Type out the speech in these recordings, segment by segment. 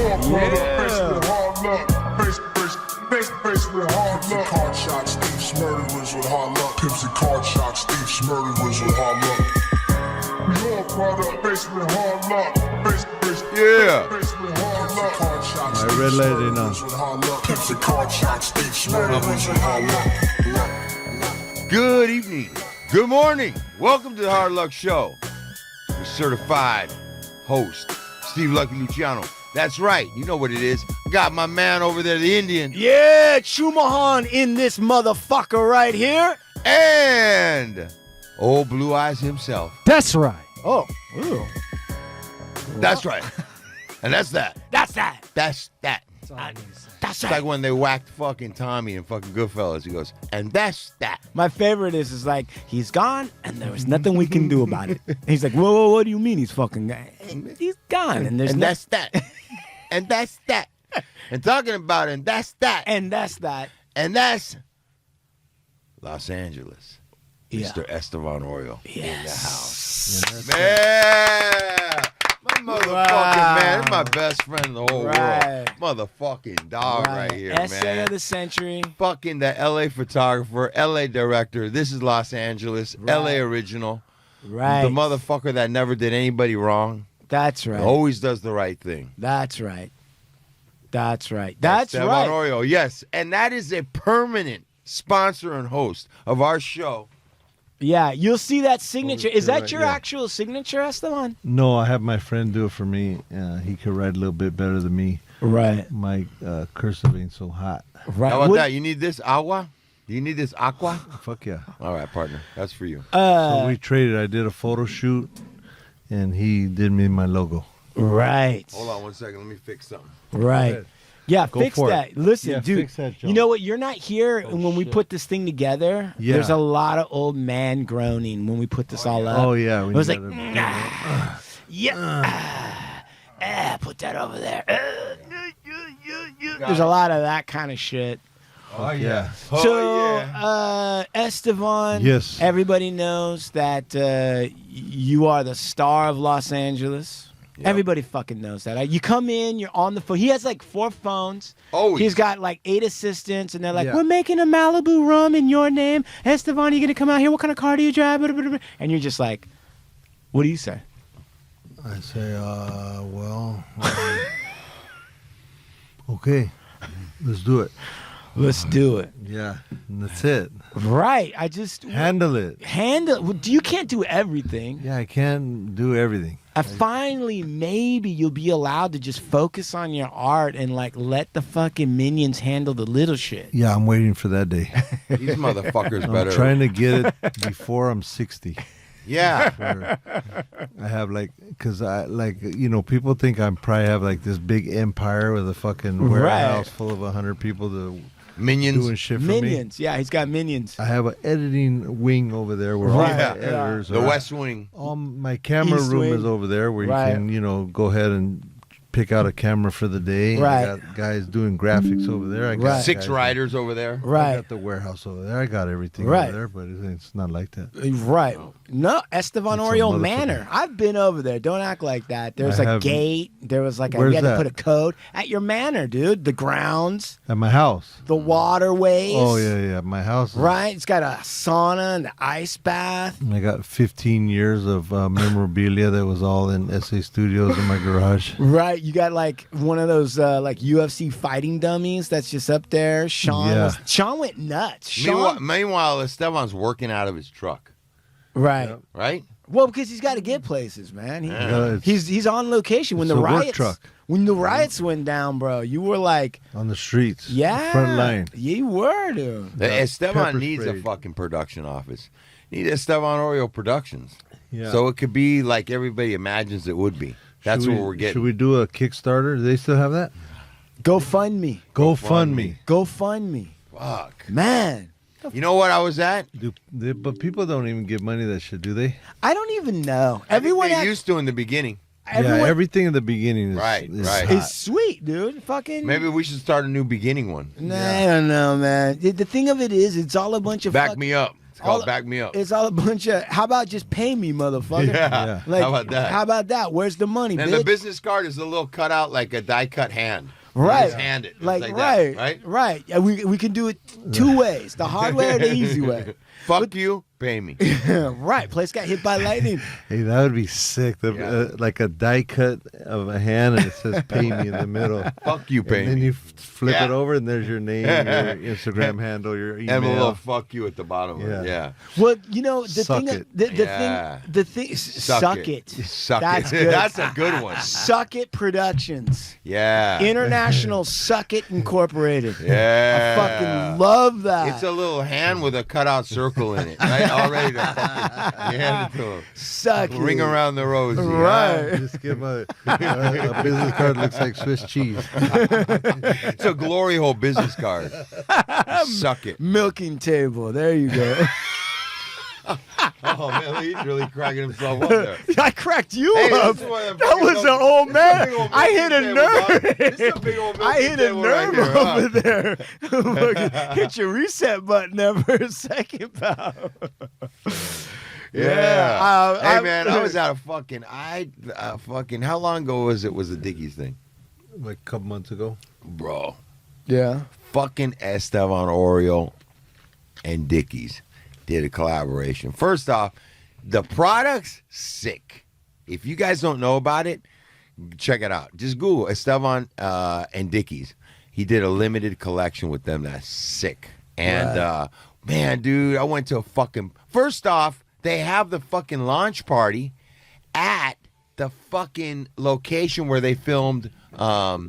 with hard luck. Card shots, thieves, murderers with hard luck. Pimps and card shots, thieves, murderers with hard luck. We all product faced with hard luck. Yeah. Faced with hard luck. Card shots, I red light it now. with hard luck. Pimps and card shots, thieves, murderers with hard luck. Good evening. Good morning. Welcome to the Hard Luck Show. Your certified host, Steve Lucky Luciano. That's right. You know what it is. Got my man over there, the Indian. Yeah, Chumahan in this motherfucker right here. And old Blue Eyes himself. That's right. Oh, ooh. That's right. And that's that. That's that. That's that. That's It's like when they whacked fucking Tommy and fucking Goodfellas. He goes, and that's that. My favorite is like, he's gone and there was nothing we can do about it. And he's like, whoa, what do you mean he's fucking gone? He's gone and there's that's that. And that's that. And talking about it, and that's that. And that's that. And that's Los Angeles. Yeah. Mr. Estevan Oriol in the Yes. house. Man! My motherfucking man. He's my best friend in the whole Right. world. Motherfucking dog right here, Essay man. of the century. Fucking the LA photographer, LA director. This is Los Angeles, LA original. Right. The motherfucker that never did anybody wrong. That's right. Always does the right thing. That's right. That's right. That's Estevan right. Oriol, yes. And that is a permanent sponsor and host of our show. Yeah, you'll see that signature. Is that right, your yeah. actual signature, Esteban? No, I have my friend do it for me. He could write a little bit better than me. Right. My cursive ain't so hot. Right. How about What- that? You need this agua? Do you need this aqua? Fuck yeah. All right, partner. That's for you. So we traded. I did a photo shoot, and he did me my logo. Right. Hold on 1 second. Let me fix something. Right. ahead. Yeah, Go fix for that. it. Listen, Yeah, dude. fix that, Joe. You know what? You're not here, Oh, and when we shit. put this thing together, Yeah. there's a lot of old man groaning when we put this all up. Oh yeah. It was like, yeah, put that over there. There's a lot of that kind of shit. Oh, yeah. So, Estevan, Yes. everybody knows that you are the star of Los Angeles. Yep. Everybody fucking knows that. You come in, you're on the phone. He has like 4 phones. Always. He's got like 8 assistants, and they're like, Yeah. we're making a Malibu rum in your name. Estevan, you going to come out here? What kind of car do you drive? And you're just like, what do you say? I say, well, okay, let's do it. Let's do it. Yeah, and that's it. Right. I just Handle it. well, you can't do everything. Yeah, I can't do everything. Finally, maybe you'll be allowed to just focus on your art and like let the fucking minions handle the little shit. Yeah, I'm waiting for that day. These motherfuckers I'm better. trying to get it before I'm 60. Yeah. Where I have like, because I like, people think I'm probably have like this big empire with a fucking warehouse full of 100 people doing Minions. shit for me. Minions. Yeah, he's got minions. I have an editing wing over there where all Right, my yeah. editors The are. West Wing. All my camera East room wing. is over there where Right. you can, go ahead and pick out a camera for the day. Right. I got guys doing graphics over there. I got Right. 6 guys- riders over there. I Right. got the warehouse over there. I got everything Right. over there, but it's not like that. Right. No, Estevan It's a Oriol motherfucker. Manor. I've been over there. Don't act like that. There was I a haven't. gate. There was like we Where's had to that? put a code at your manor, dude. The grounds, At my house. the waterways. Oh, yeah. My house. Right. It's got a sauna and the ice bath. I got 15 years of memorabilia that was all in SA Studios in my garage. Right. You got like one of those like UFC fighting dummies that's just up there. Yeah. Sean went nuts. Sean, Meanwhile, Esteban's working out of his truck. right. Right? Well, because he's got to get places, man. Yeah. He's on location when It's the a work riots truck. when the riots went down, bro. You were like, On the streets. yeah, Front line. You were, dude. Esteban pepper needs a sprayed. fucking production office. Need Esteban Oriol Productions. Yeah. So it could be like everybody imagines it would be. That's Should what we- we're getting. Should we do a Kickstarter? Do they still have that? GoFundMe. GoFundMe. GoFundMe. Fuck. Man, You know what I was at? But people don't even give money that shit, do they? I don't even know. I think Everyone they act- used to in the beginning. everyone Yeah, everything in the beginning is Right, is right. hot. is sweet, dude. Fucking. Maybe we should start a new beginning one. Nah, I don't know, man. The thing of it is, it's all a bunch of Back me up. called Back Me Up. It's all a bunch of, how about just pay me, motherfucker? Yeah. Like, How about that? How about that? Where's the money, And bitch? the business card is a little cutout like a die-cut hand. Right. You just hand it. It's Like, that, right. right? Yeah, we can do it two ways, the hard way or the easy way. Fuck you, pay me. Right. Place got hit by lightning. Hey, that would be sick. Like a die cut of a hand and it says "Pay me" in the middle. Fuck you, pay And then me. you flip Yeah. it over and there's your name, your Instagram handle, your email. And a little fuck you at the bottom of Yeah. it. Yeah. Well, you know, the Suck thing, it. the thing, suck it. Suck That's it. good. That's a good one. Suck It Productions. Yeah. International Suck It Incorporated. Yeah. I fucking love that. It's a little hand with a cutout circle in it, right? Already to fucking, you hand it to him. Suck It. Ring around the rosy. Right. Just give him a business card that looks like Swiss cheese. It's a glory hole business card. Suck it. Milking table. There you go. Oh, man, he's really cracking himself up there. I cracked you Hey, up. this is one of the That big was old- an old man. big old I hit a milking table, dog. nerve. This is a big old I milking hit a table right nerve here, huh? over there. Fucking hit your reset button there for a second, pal. Yeah. Hey, I'm- man, I was out of fucking, how long ago was the Dickies thing? Like a couple months ago. Bro. Yeah. Fucking Estevan Oriol and Dickies did a collaboration. First off, the product's sick. If you guys don't know about it, check it out. Just Google Estevan and Dickies. He did a limited collection with them that's sick. And man, dude, I went to a fucking, first off, they have the fucking launch party at the fucking location where they filmed what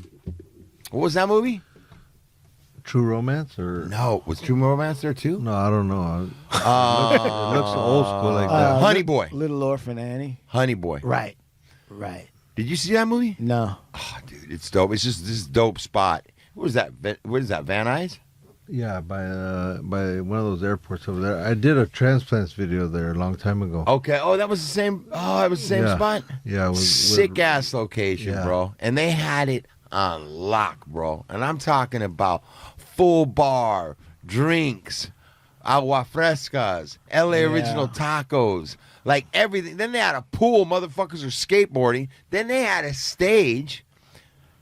was that movie? True Romance or No, was True Romance there too? no? I don't know. It looks old school like that. Honey Boy. Little Orphan Annie. Honey Boy. Right. Right. Did you see that movie? No. Oh, dude, it's dope. It's just this dope spot. What is that? What is that? Van Nuys? Yeah, by one of those airports over there. I did a transplants video there a long time ago. Okay. Oh, that was the same. Oh, it was the same Yeah. spot. Yeah, it was Sick ass location, Yeah. bro. And they had it on lock, bro. And I'm talking about full bar, drinks, agua frescas, LA original tacos, like everything. Then they had a pool, motherfuckers are skateboarding. Then they had a stage,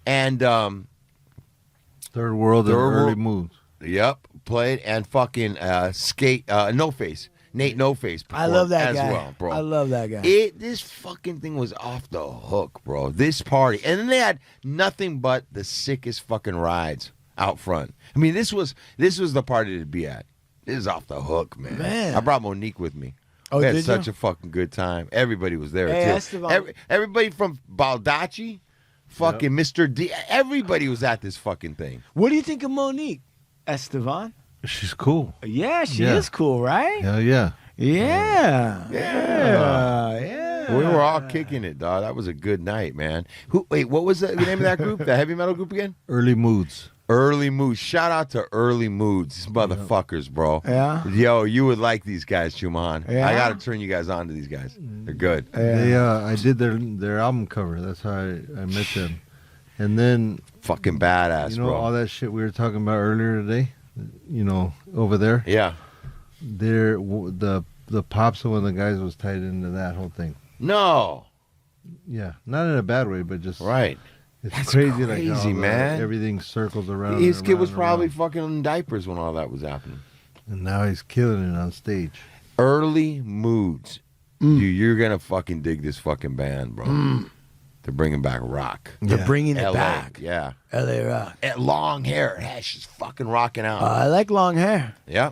and Third World and Third Early World- Moods. yep, played and fucking skate No Face. Nate No Face. I love that as guy. well, bro. I love that guy. This fucking thing was off the hook, bro. This party. And then they had nothing but the sickest fucking rides out front. I mean, this was the party to be at. This is off the hook, man. Man. I brought Monique with me. Oh, We had did such you? a fucking good time. Everybody was there, Hey, too. Estevan. Everybody from Baldacci, fucking Mr. D. Everybody was at this fucking thing. What do you think of Monique, Estevan? She's cool. Yeah, she Yeah. is cool, right? Hell yeah. Yeah. We were all kicking it, dog. That was a good night, man. Wait, what was the name of that group? The heavy metal group again? Early Moods. Early Moods. Shout out to Early Moods. These motherfuckers, bro. Yeah. Yo, you would like these guys, Chumahan. Yeah. I got to turn you guys on to these guys. They're good. They I did their album cover. That's how I met them. And then Fucking badass, you know bro. all that shit we were talking about earlier today. You know, over there. Yeah. The pops of one of the guys was tied into that whole thing. No. Yeah, not in a bad way, but just Right. It's That's crazy, crazy, like how man. everything circles around. His and kid was around and probably around. fucking in diapers when all that was happening. And now he's killing it on stage. Early Moods. Dude, you're going to fucking dig this fucking band, bro. They're bringing back rock. They're bringing it LA, back. Yeah. LA Rock. And long hair. Yeah, she's fucking rocking out. I like long hair. Yeah.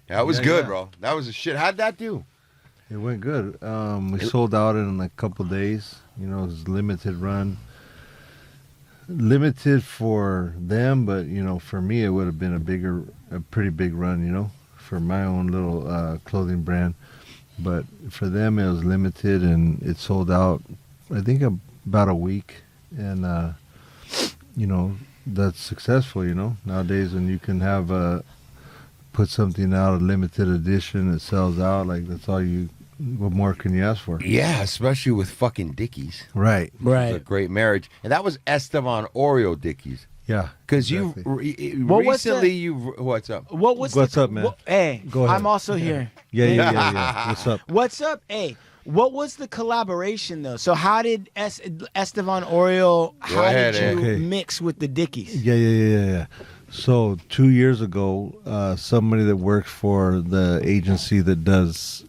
That was Yeah, good, yeah. bro. That was a shit. How'd that do? It went good. We sold out in a couple days. You know, it was limited run. Limited for them, but you know, for me, it would have been a pretty big run. You know, for my own little clothing brand. But for them, it was limited, and it sold out. I think about a week, and you know, that's successful. You know, nowadays when you can have put something out, a limited edition, it sells out. Like that's all you. What more can you ask for? Yeah, especially with fucking Dickies. Right. It was a great marriage. And that was Estevan Oriol Dickies. Yeah. Because exactly. What was recently what's up? What's up, man? Hey, Go ahead. I'm also here. Yeah. What's up? What's up? Hey, what was the collaboration though? So how did Estevan Oriol? How ahead, did you okay. mix with the Dickies? Yeah. So 2 years ago, somebody that works for the agency that does,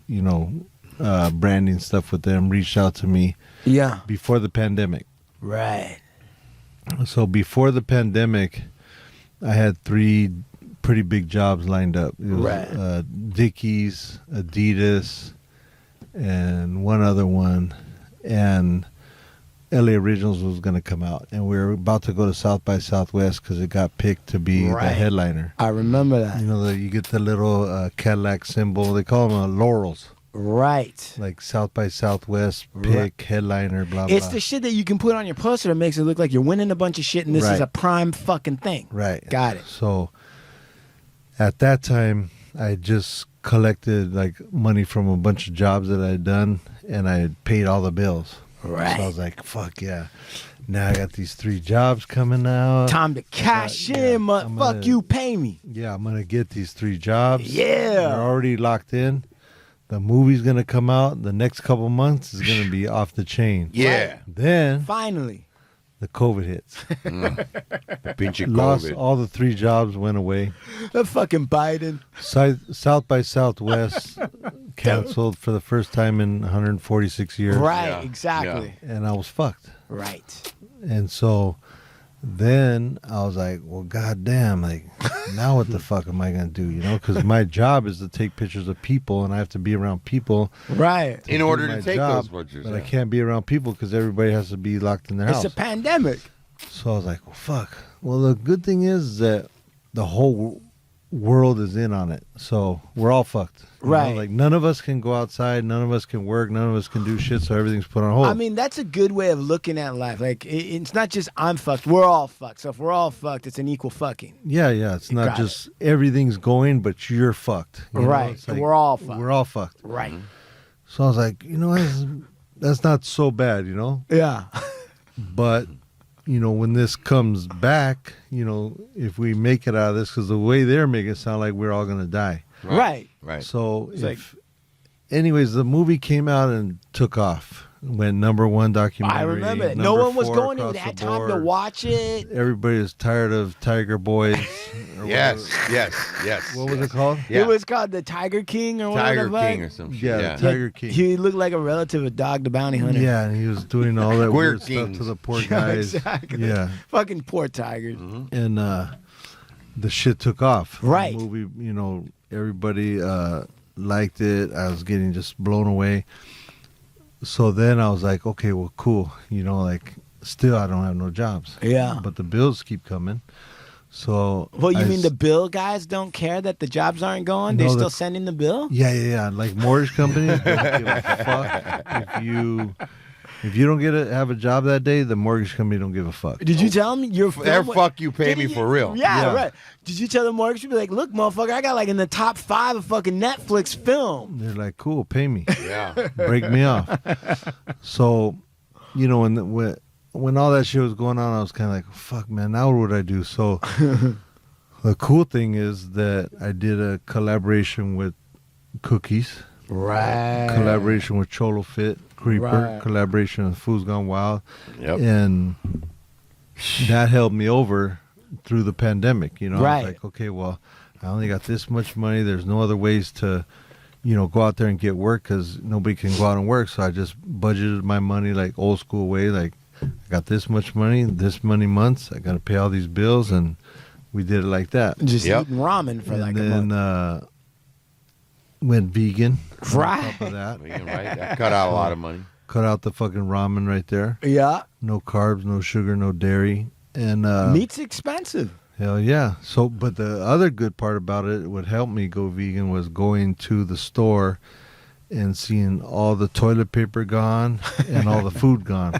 branding stuff with them reached out to me Yeah. before the pandemic. Right. So before the pandemic, I had 3 pretty big jobs lined up. It was Right. Dickies, Adidas, and one other one. And LA Originals was going to come out. And we were about to go to South by Southwest because it got picked to be the headliner. I remember that. You get the little Cadillac symbol. They call them laurels. Right. Like South by Southwest, pick, headliner, blah, blah. It's the shit that you can put on your poster that makes it look like you're winning a bunch of shit and this is Right. a prime fucking thing. Right. Got it. So at that time, I just collected like money from a bunch of jobs that I had done, and I had paid all the bills. Right. So I was like, fuck yeah. Now I got these 3 jobs coming out. Time to cash Yeah, in, I'm motherfuck, gonna- you pay me. Yeah, I'm going to get these 3 jobs. Yeah. They're already locked in. The movie's going to come out. The next couple months is going to be off the chain. Yeah. Then Finally. the COVID hits. Pinche Lost COVID. all the 3 jobs, went away. The fucking Biden. South by Southwest canceled for the first time in 146 years. Right, Yeah, exactly. And I was fucked. Right. And so then I was like, well, goddamn, like, now what the fuck am I going to do? Because my job is to take pictures of people, and I have to be around people Right. In do order my to take job, those pictures. but I can't be around people because everybody has to be locked in their It's house. a pandemic. So I was like, well, fuck. Well, the good thing is that the whole world is in on it. So we're all fucked. You know? Right. Like, none of us can go outside. None of us can work. None of us can do shit. So everything's put on hold. I mean, that's a good way of looking at life. Like, it's not just I'm fucked. We're all fucked. So if we're all fucked, it's an equal fucking. yeah. It's not Got just everything's going, but you're fucked. You know? Right. It's like, We're all fucked. We're all fucked. Right. So I was like, that's not so bad, Yeah. But, when this comes back, if we make it out of this, because the way they're making it sound like we're all going to die. Right. Right. So, like- anyways, the movie came out and took off. Went number 1 documentary. I remember it. No number one was 4 going. They across had the time to board. watch it. Everybody is tired of Tiger Boys. or Yes. What was it called? Yeah. It was called the Tiger King or whatever. Tiger the fuck. King or some shit. Yeah, Yeah. Tiger King. He looked like a relative of Dog the Bounty Hunter. Yeah, and he was doing all that Queer weird kings. stuff to the poor guys. Exactly. Yeah. Fucking poor tigers. And the shit took off. Right. The movie, everybody liked it. I was getting just blown away. So then I was like, okay, well, cool. Still I don't have no jobs. Yeah. But the bills keep coming. So Well, you I mean s- the bill guys don't care that the jobs aren't going? No, They're the- still sending the bill? Yeah. Like mortgage companies don't give a fuck if you don't have a job that day, the mortgage company don't give a fuck. Did you tell them your They're film- fuck you, pay Didn't me for real. Yeah, Yeah. right. Did you tell the mortgage people, like, look, motherfucker, I got like in the top 5 of fucking Netflix film. They're like, cool, pay me. Yeah. Break me off. So, when all that shit was going on, I was kind of like, fuck, man, now what would I do? So the cool thing is that I did a collaboration with Cookies, Right. collaboration with Cholo Fit, Creeper, Right. collaboration with Food's Gone Wild. Yep. And that helped me over through the pandemic. I Right. was like, okay, well, I only got this much money. There's no other ways to, go out there and get work because nobody can go out and work. So I just budgeted my money like old school way. Like, I got this much money, this many months. I got to pay all these bills. And we did it like that. Just Yep. eating ramen for like and a then month. went vegan. Right. On top of that. Right. That cut out a lot of money. Cut out the fucking ramen right there. Yeah. No carbs, no sugar, no dairy. And Meat's expensive. hell yeah. So, but the other good part about it, what helped me go vegan was going to the store and seeing all the toilet paper gone and all the food gone.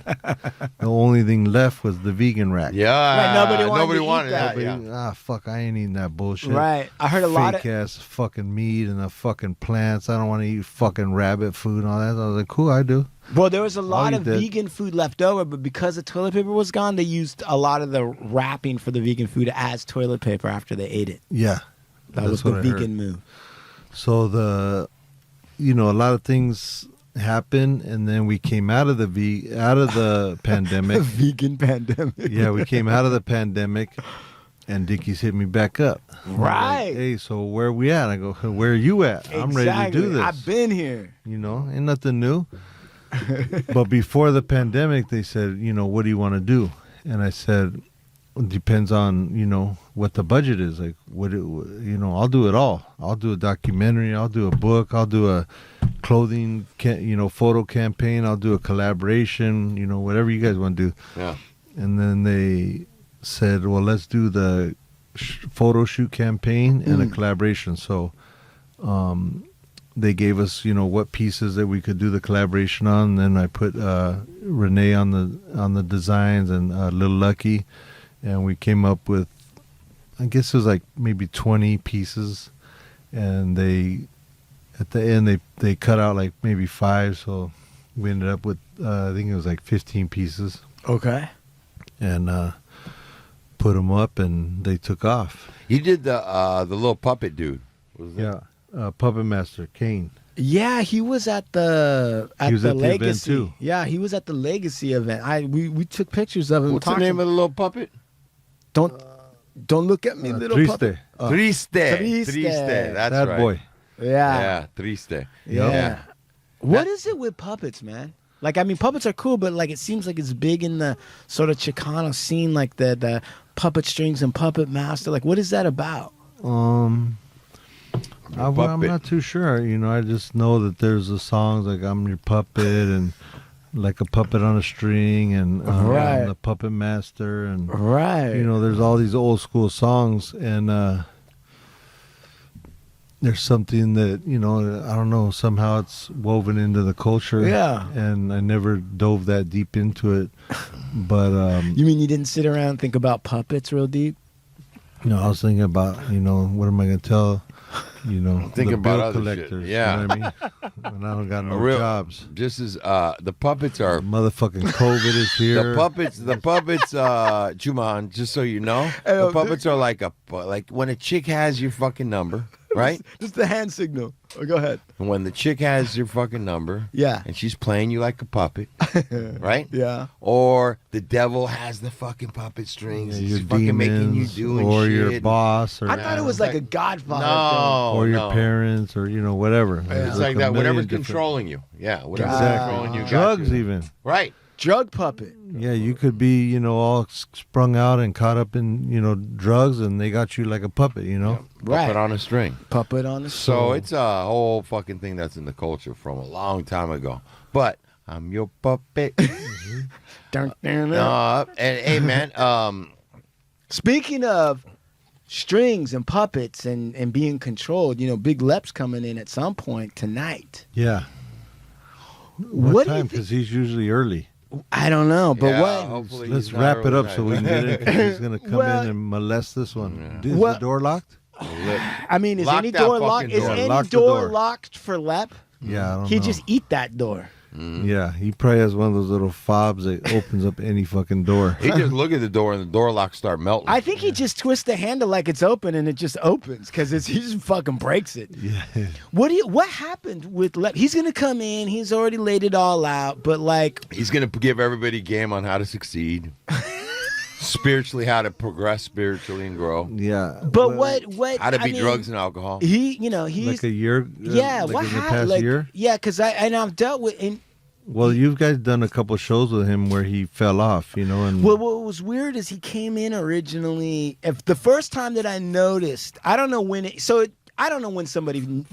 The only thing left was the vegan rack. Yeah. Right, nobody wanted to eat that. that. Yeah. Fuck, I ain't eating that bullshit. Right. I heard a lot of fake ass fucking meat and the fucking plants. I don't want to eat fucking rabbit food and all that. I was like, cool, I do. Well, there was a lot eat of that. vegan food left over, but because the toilet paper was gone, they used a lot of the wrapping for the vegan food as toilet paper after they ate it. Yeah. That was That's the what I heard. vegan move. So a lot of things happened, and then we came out of the pandemic. Vegan pandemic. Yeah, we came out of the pandemic, and Dickies hit me back up. Right. Like, hey, so where we at? I go, where are you at? I'm ready to do this. I've been here. Ain't nothing new. But before the pandemic, they said, what do you want to do? And I said, it depends on, what the budget is. Like, I'll do it all. I'll do a documentary. I'll do a book. I'll do a clothing, photo campaign. I'll do a collaboration, whatever you guys want to do. Yeah. And then they said, well, let's do the photo shoot campaign and a collaboration. So, they gave us, what pieces that we could do the collaboration on. And then I put Renee on the designs and Little Lucky, and we came up with, I guess it was like maybe 20 pieces. And at the end they cut out like maybe 5, so we ended up with I think it was like 15 pieces. Okay. And put them up, and they took off. You did the little puppet dude. What was that? Yeah. Puppet Master Kane. Yeah, he was at the event Legacy. too. Yeah, he was at the Legacy event. We took pictures of him. What's the name of the little puppet? Don't look at me, little Triste. puppet. Triste. Triste. That's That right. boy. Yeah. Yeah, Triste. Yeah. What is it with puppets, man? Like, I mean, puppets are cool, but like, it seems like it's big in the sort of Chicano scene, like the puppet strings and puppet master. Like, what is that about? I'm puppet. not too sure. I just know that there's the songs like "I'm Your Puppet" and like a puppet on a string, and Right. I'm the Puppet Master, and Right. there's all these old school songs, and there's something that I don't know. Somehow it's woven into the culture. Yeah. And I never dove that deep into it, but You mean you didn't sit around and think about puppets real deep? I was thinking about what am I gonna tell Thinking the about bill other collectors. shit. Yeah. You know what I mean? When I don't got no real- jobs. Just as the puppets are Motherfucking COVID is here. the puppets, Chumahan, just so you know, Hey, the puppets are like when a chick has your fucking number, right? Just the hand signal. Oh, go ahead. And when the chick has your fucking number, Yeah. and she's playing you like a puppet, right? Yeah. Or the devil has the fucking puppet strings, Yeah, he's your fucking making you demons, doing or shit. your boss, or I thought it was like a Godfather No, or your no. parents, or whatever. It's There's like a that. million Whatever's different- controlling you. Yeah, whatever's Exactly. controlling you. got Drugs, you. even. Right. thing. Drug puppet. Yeah, you could be, all sprung out and caught up in, drugs, and they got you like a puppet, Right. Puppet on a string. Puppet on the So it's a whole fucking thing that's in the culture from a long time ago. But I'm your puppet. Dun, dun, dun. And hey, man, Speaking of strings and puppets and being controlled, Big Lep's coming in at some point tonight. Yeah. What do you time? think? Because he's usually early. I don't know, but yeah, what? hopefully Let's he's not wrap it early up so we can get it. 'Cause he's going to come Well- in and molest this one. Yeah. Dude, is Well- the door locked? I mean, is Lock any that door fucking locked? Is door. any Lock the door door. locked for Lep? Yeah, I don't He know. just eat that door. Yeah, he probably has one of those little fobs that opens up any fucking door. He just look at the door and the door locks start melting. I think he just twists the handle like it's open and it just opens because he just fucking breaks it. Yeah. What happened with Lep? He's gonna come in. He's already laid it all out, but like, He's gonna give everybody game on how to succeed, spiritually, how to progress spiritually and grow, Yeah. but well, what? how to I beat mean, drugs and alcohol. He, he's like a year? yeah. Like What in the happened? past Like, year? yeah, because I've dealt with. And Well, you guys done a couple shows with him where he fell off, and well, what was weird is he came in originally. If the first time that I noticed, I don't know when. I don't know when somebody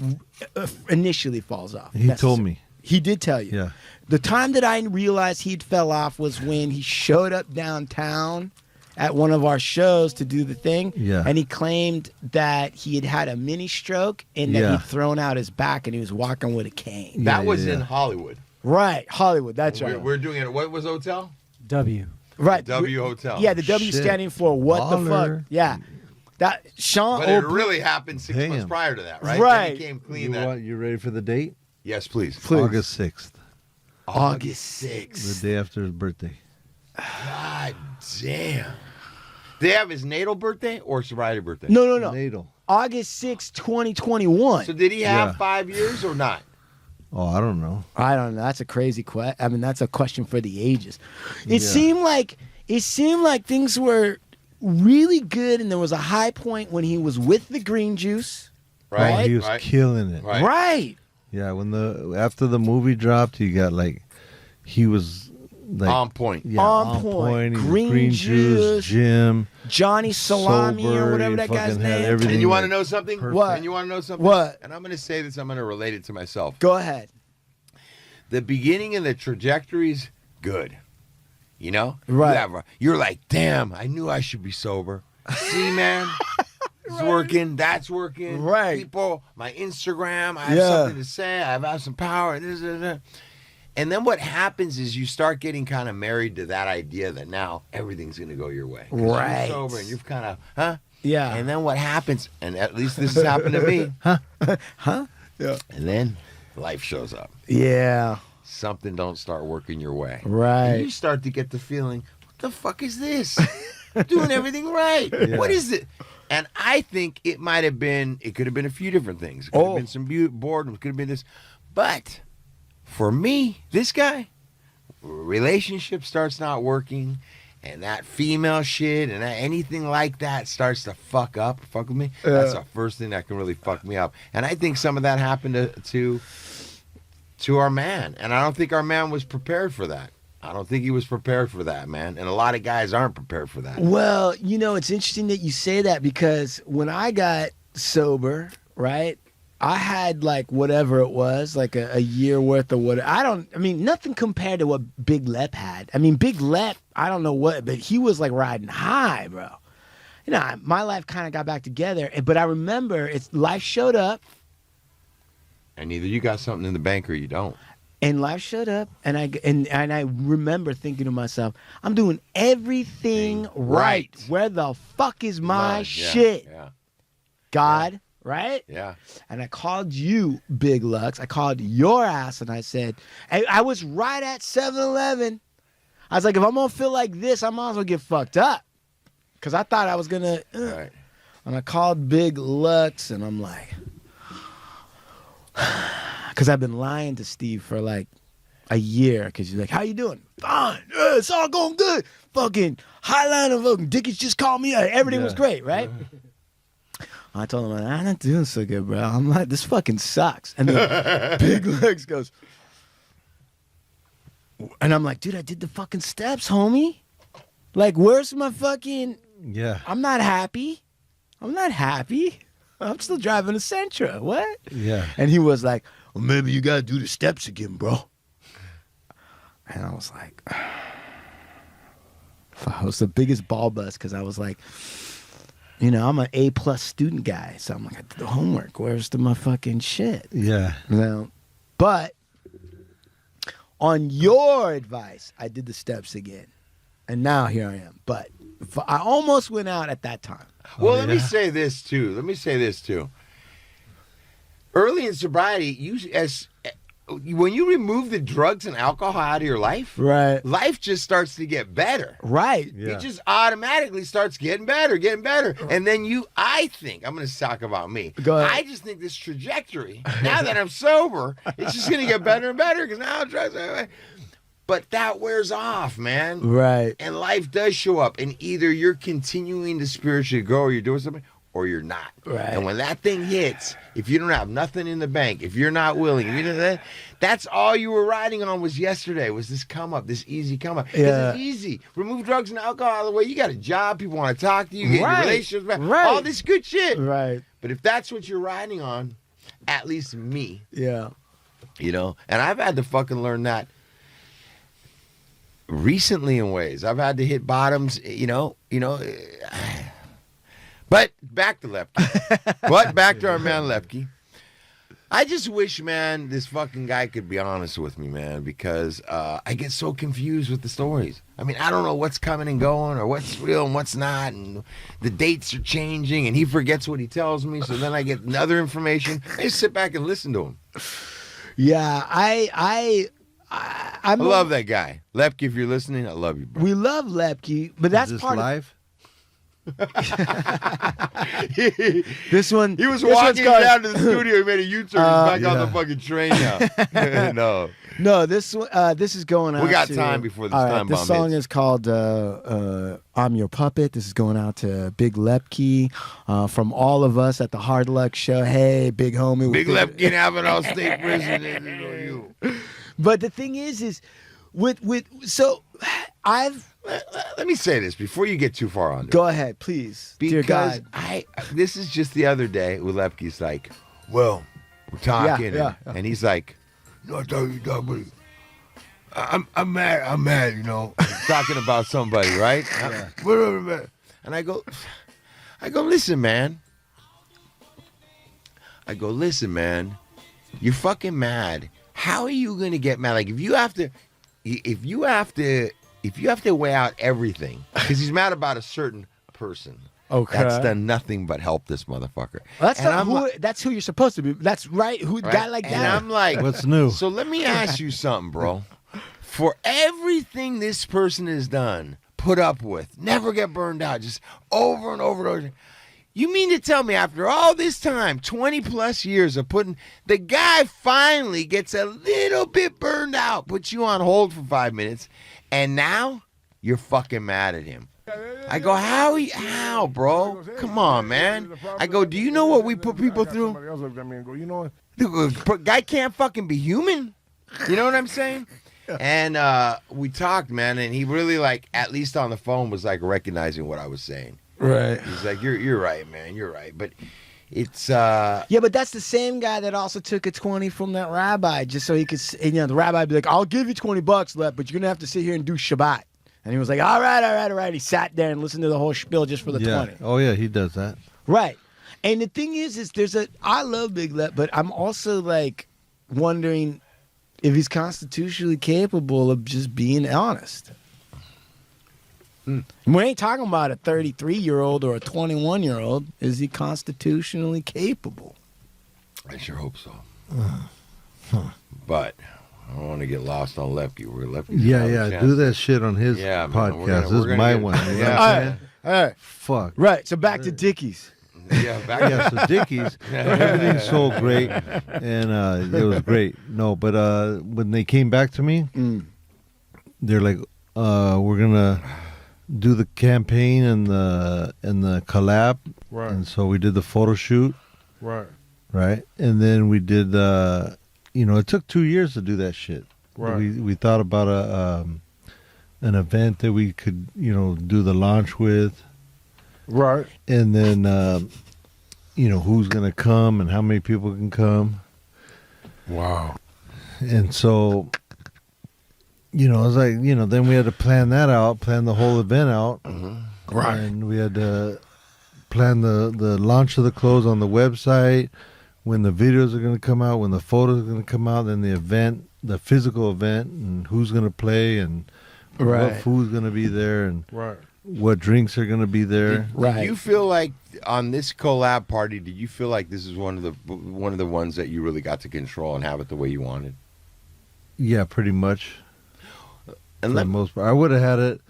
initially falls off. he told me. He did tell you. Yeah. The time that I realized he'd fell off was when he showed up downtown at one of our shows to do the thing. Yeah. And he claimed that he had had a mini stroke and that Yeah. he'd thrown out his back and he was walking with a cane. That Yeah, was yeah. in Hollywood. Right, Hollywood. That's right. We're doing it. What was the hotel? W. Right. W Hotel. Yeah, the W Shit. standing for what the fuck. Baller. Yeah. That Sean But it opened- really happened 6 months Damn. prior to that, right? Right. Then he came clean. You, That. want, you ready for the date? Yes, please. Please. August 6th, August the 6th. day after his birthday. God damn. Did they have his natal birthday or sobriety birthday? No. Natal. August 6, 2021. So did he have Yeah. 5 years or not? Oh, I don't know. I don't know. That's a crazy question. I mean, that's a question for the ages. It Yeah. seemed like things were really good, and there was a high point when he was with the green juice. Right. Oh, he was right. killing it. Right. Right. Yeah, after the movie dropped, he got he was like On point. Yeah, On on point. point. He was Green green juice. juice, gym, Johnny Salami sober, or whatever he that guy's fucking had name. everything. And you want to like, know something? perfect. What? And you want to know something? What? And I'm going to say this. I'm going to relate it to myself. Go ahead. The beginning and the trajectory's good. You know? Right. You're like, damn, I knew I should be sober. See, man? It's working. That's working. Right. People, my Instagram, I have Yeah. something to say. I have some power. And then what happens is you start getting kind of married to that idea that now everything's going to go your way. 'Cause Right. You're sober and you've kind of, huh? Yeah. And then what happens, and at least this has happened to me, Huh? Yeah. and then life shows up. Yeah. Something don't start working your way. Right. And you start to get the feeling, what the fuck is this? I'm doing everything right. Yeah. What is it? And I think it might have been, it could have been a few different things. It could have been some boredom. It could have been this. But for me, this guy, relationship starts not working, and that female shit and anything like that starts to fuck with me. That's the first thing that can really fuck me up. And I think some of that happened to our man. And I don't think our man was prepared for that. I don't think he was prepared for that, man. And a lot of guys aren't prepared for that. Well, you know, it's interesting that you say that because when I got sober, right, I had like whatever it was, like a year worth of whatever. I mean, nothing compared to what Big Lep had. I mean, Big Lep, I don't know what, but he was like riding high, bro. You know, my life kind of got back together, but I remember life showed up. And either you got something in the bank or you don't. And life showed up, and I remember thinking to myself, I'm doing everything right. Where the fuck is my Yeah, shit? Yeah. God, right? Yeah. And I called you, Big Lux. I called your ass, and I said, I was right at 7-Eleven. I was like, if I'm going to feel like this, I might as well get fucked up. Because I thought I was going to. All right. And I called Big Lux, and I'm like, because I've been lying to Steve for like a year. Because he's like, how you doing? Fine. Yeah, it's all going good. Fucking Highliner, fucking Dickies just called me. Everything was great, right? I told him, I'm not doing so good, bro. I'm like, this fucking sucks. And then Big Legs goes, and I'm like, dude, I did the fucking steps, homie. Like, where's my fucking... Yeah. I'm not happy. I'm still driving a Sentra. What? Yeah. And he was like, well, maybe you got to do the steps again, bro. And I was like, I was the biggest ball bust because I was like, you know, I'm an A+ student guy. So I'm like, I did the homework. Where's my fucking shit? Yeah. Now, but on your advice, I did the steps again. And now here I am. But I almost went out at that time. Well, let me say this too. Early in sobriety, when you remove the drugs and alcohol out of your life, Right. life just starts to get better. Right. Yeah. It just automatically starts getting better. And then I think, I'm going to talk about me. Go ahead. I just think this trajectory, now that I'm sober, it's just going to get better and better because now I'm drugs. But that wears off, man. Right. And life does show up. And either you're continuing to spiritually grow or you're doing something or you're not. Right. And when that thing hits, if you don't have nothing in the bank, if you're not willing, if you don't, that's all you were riding on was yesterday, was this come up, this easy come up. 'Cause Yeah. it's easy. Remove drugs and alcohol out of the way. You got a job. People want to talk to you. Get your Right. relationships back. Right. All this good shit. Right. But if that's what you're riding on, at least me, Yeah. you know, and I've had to fucking learn that recently in ways. I've had to hit bottoms, but back to Lepke. But back to our man Lepke. I just wish, man, this fucking guy could be honest with me, man, because I get so confused with the stories. I mean, I don't know what's coming and going or what's real and what's not, and the dates are changing, and he forgets what he tells me, so then I get another information. I just sit back and listen to him. Yeah, I love that guy. Lepke, if you're listening, I love you, bro. We love Lepke, but that's Is this part live? This one. He was walking down to the studio. He made a U-turn. He's back on the fucking train now. No, this is going out. We got to, time before this all time This bomb song hits. is called "I'm Your Puppet." This is going out to Big Lepke from all of us at the Hard Luck Show. Hey, big homie. Big Lepke in Avenal State Prison. This is on you. But the thing is so I've. Let me say this before you get too far on this. Go ahead, please. Dear Because God. this is just the other day with Lepke's like, well, we're talking, Yeah. and he's like, no, I thought you talking about I'm mad, talking about somebody, right? Whatever, man. And I go, listen, man. You're fucking mad. How are you gonna get mad? Like if you have to weigh out everything, because he's mad about a certain person. Okay. That's done nothing but help this motherfucker. Well, And that's who you're supposed to be. That's right. Who right? guy like And that? I'm like, What's new? So let me ask you something, bro. For everything this person has done, put up with, never get burned out, just over and over and over. You mean to tell me after all this time, 20 plus years of putting, the guy finally gets a little bit burned out, puts you on hold for 5 minutes, and now you're fucking mad at him. I go, how, bro? Come on, man. I go, do you know what we put people through? The guy can't fucking be human. You know what I'm saying? And we talked, man, and he really, like, at least on the phone, was like recognizing what I was saying. Right. He's like, you're right, man. You're right. But it's Yeah, but that's the same guy that also took a 20 from that rabbi just so he could, the rabbi would be like, I'll give you $20, Lep, but you're going to have to sit here and do Shabbat. And he was like, all right. He sat there and listened to the whole spiel just for the 20. Oh, yeah, he does that. Right. And the thing is I love Big Lep, but I'm also like wondering if he's constitutionally capable of just being honest. We ain't talking about a 33-year-old or a 21-year-old. Is he constitutionally capable? I sure hope so. But I don't want to get lost on Lepke. Yeah. Do that shit on his Yeah, man, podcast. we're This is my get- one. You know Yeah. what I'm saying? All right. Fuck. Right. So back to Dickies. Yeah, back Yeah, so Dickies, everything sold great, and it was great. No, but when they came back to me, they're like, we're gonna do the campaign and the collab, Right. and so we did the photo shoot, Right. right, and then we did, it took 2 years to do that shit. Right. We thought about an event that we could, do the launch with. Right. And then, who's going to come and how many people can come. Wow. And so, I was like, then we had to plan the whole event out. Right. And we had to plan the launch of the clothes on the website, when the videos are going to come out, when the photos are going to come out, then the event, the physical event, and who's going to play, and what food's going to be there, and Right. what drinks are going to be there. Right. Do you feel like on this collab party, did you feel like this is one of the ones that you really got to control and have it the way you wanted? Yeah, pretty much. And For the most part, I would have had it.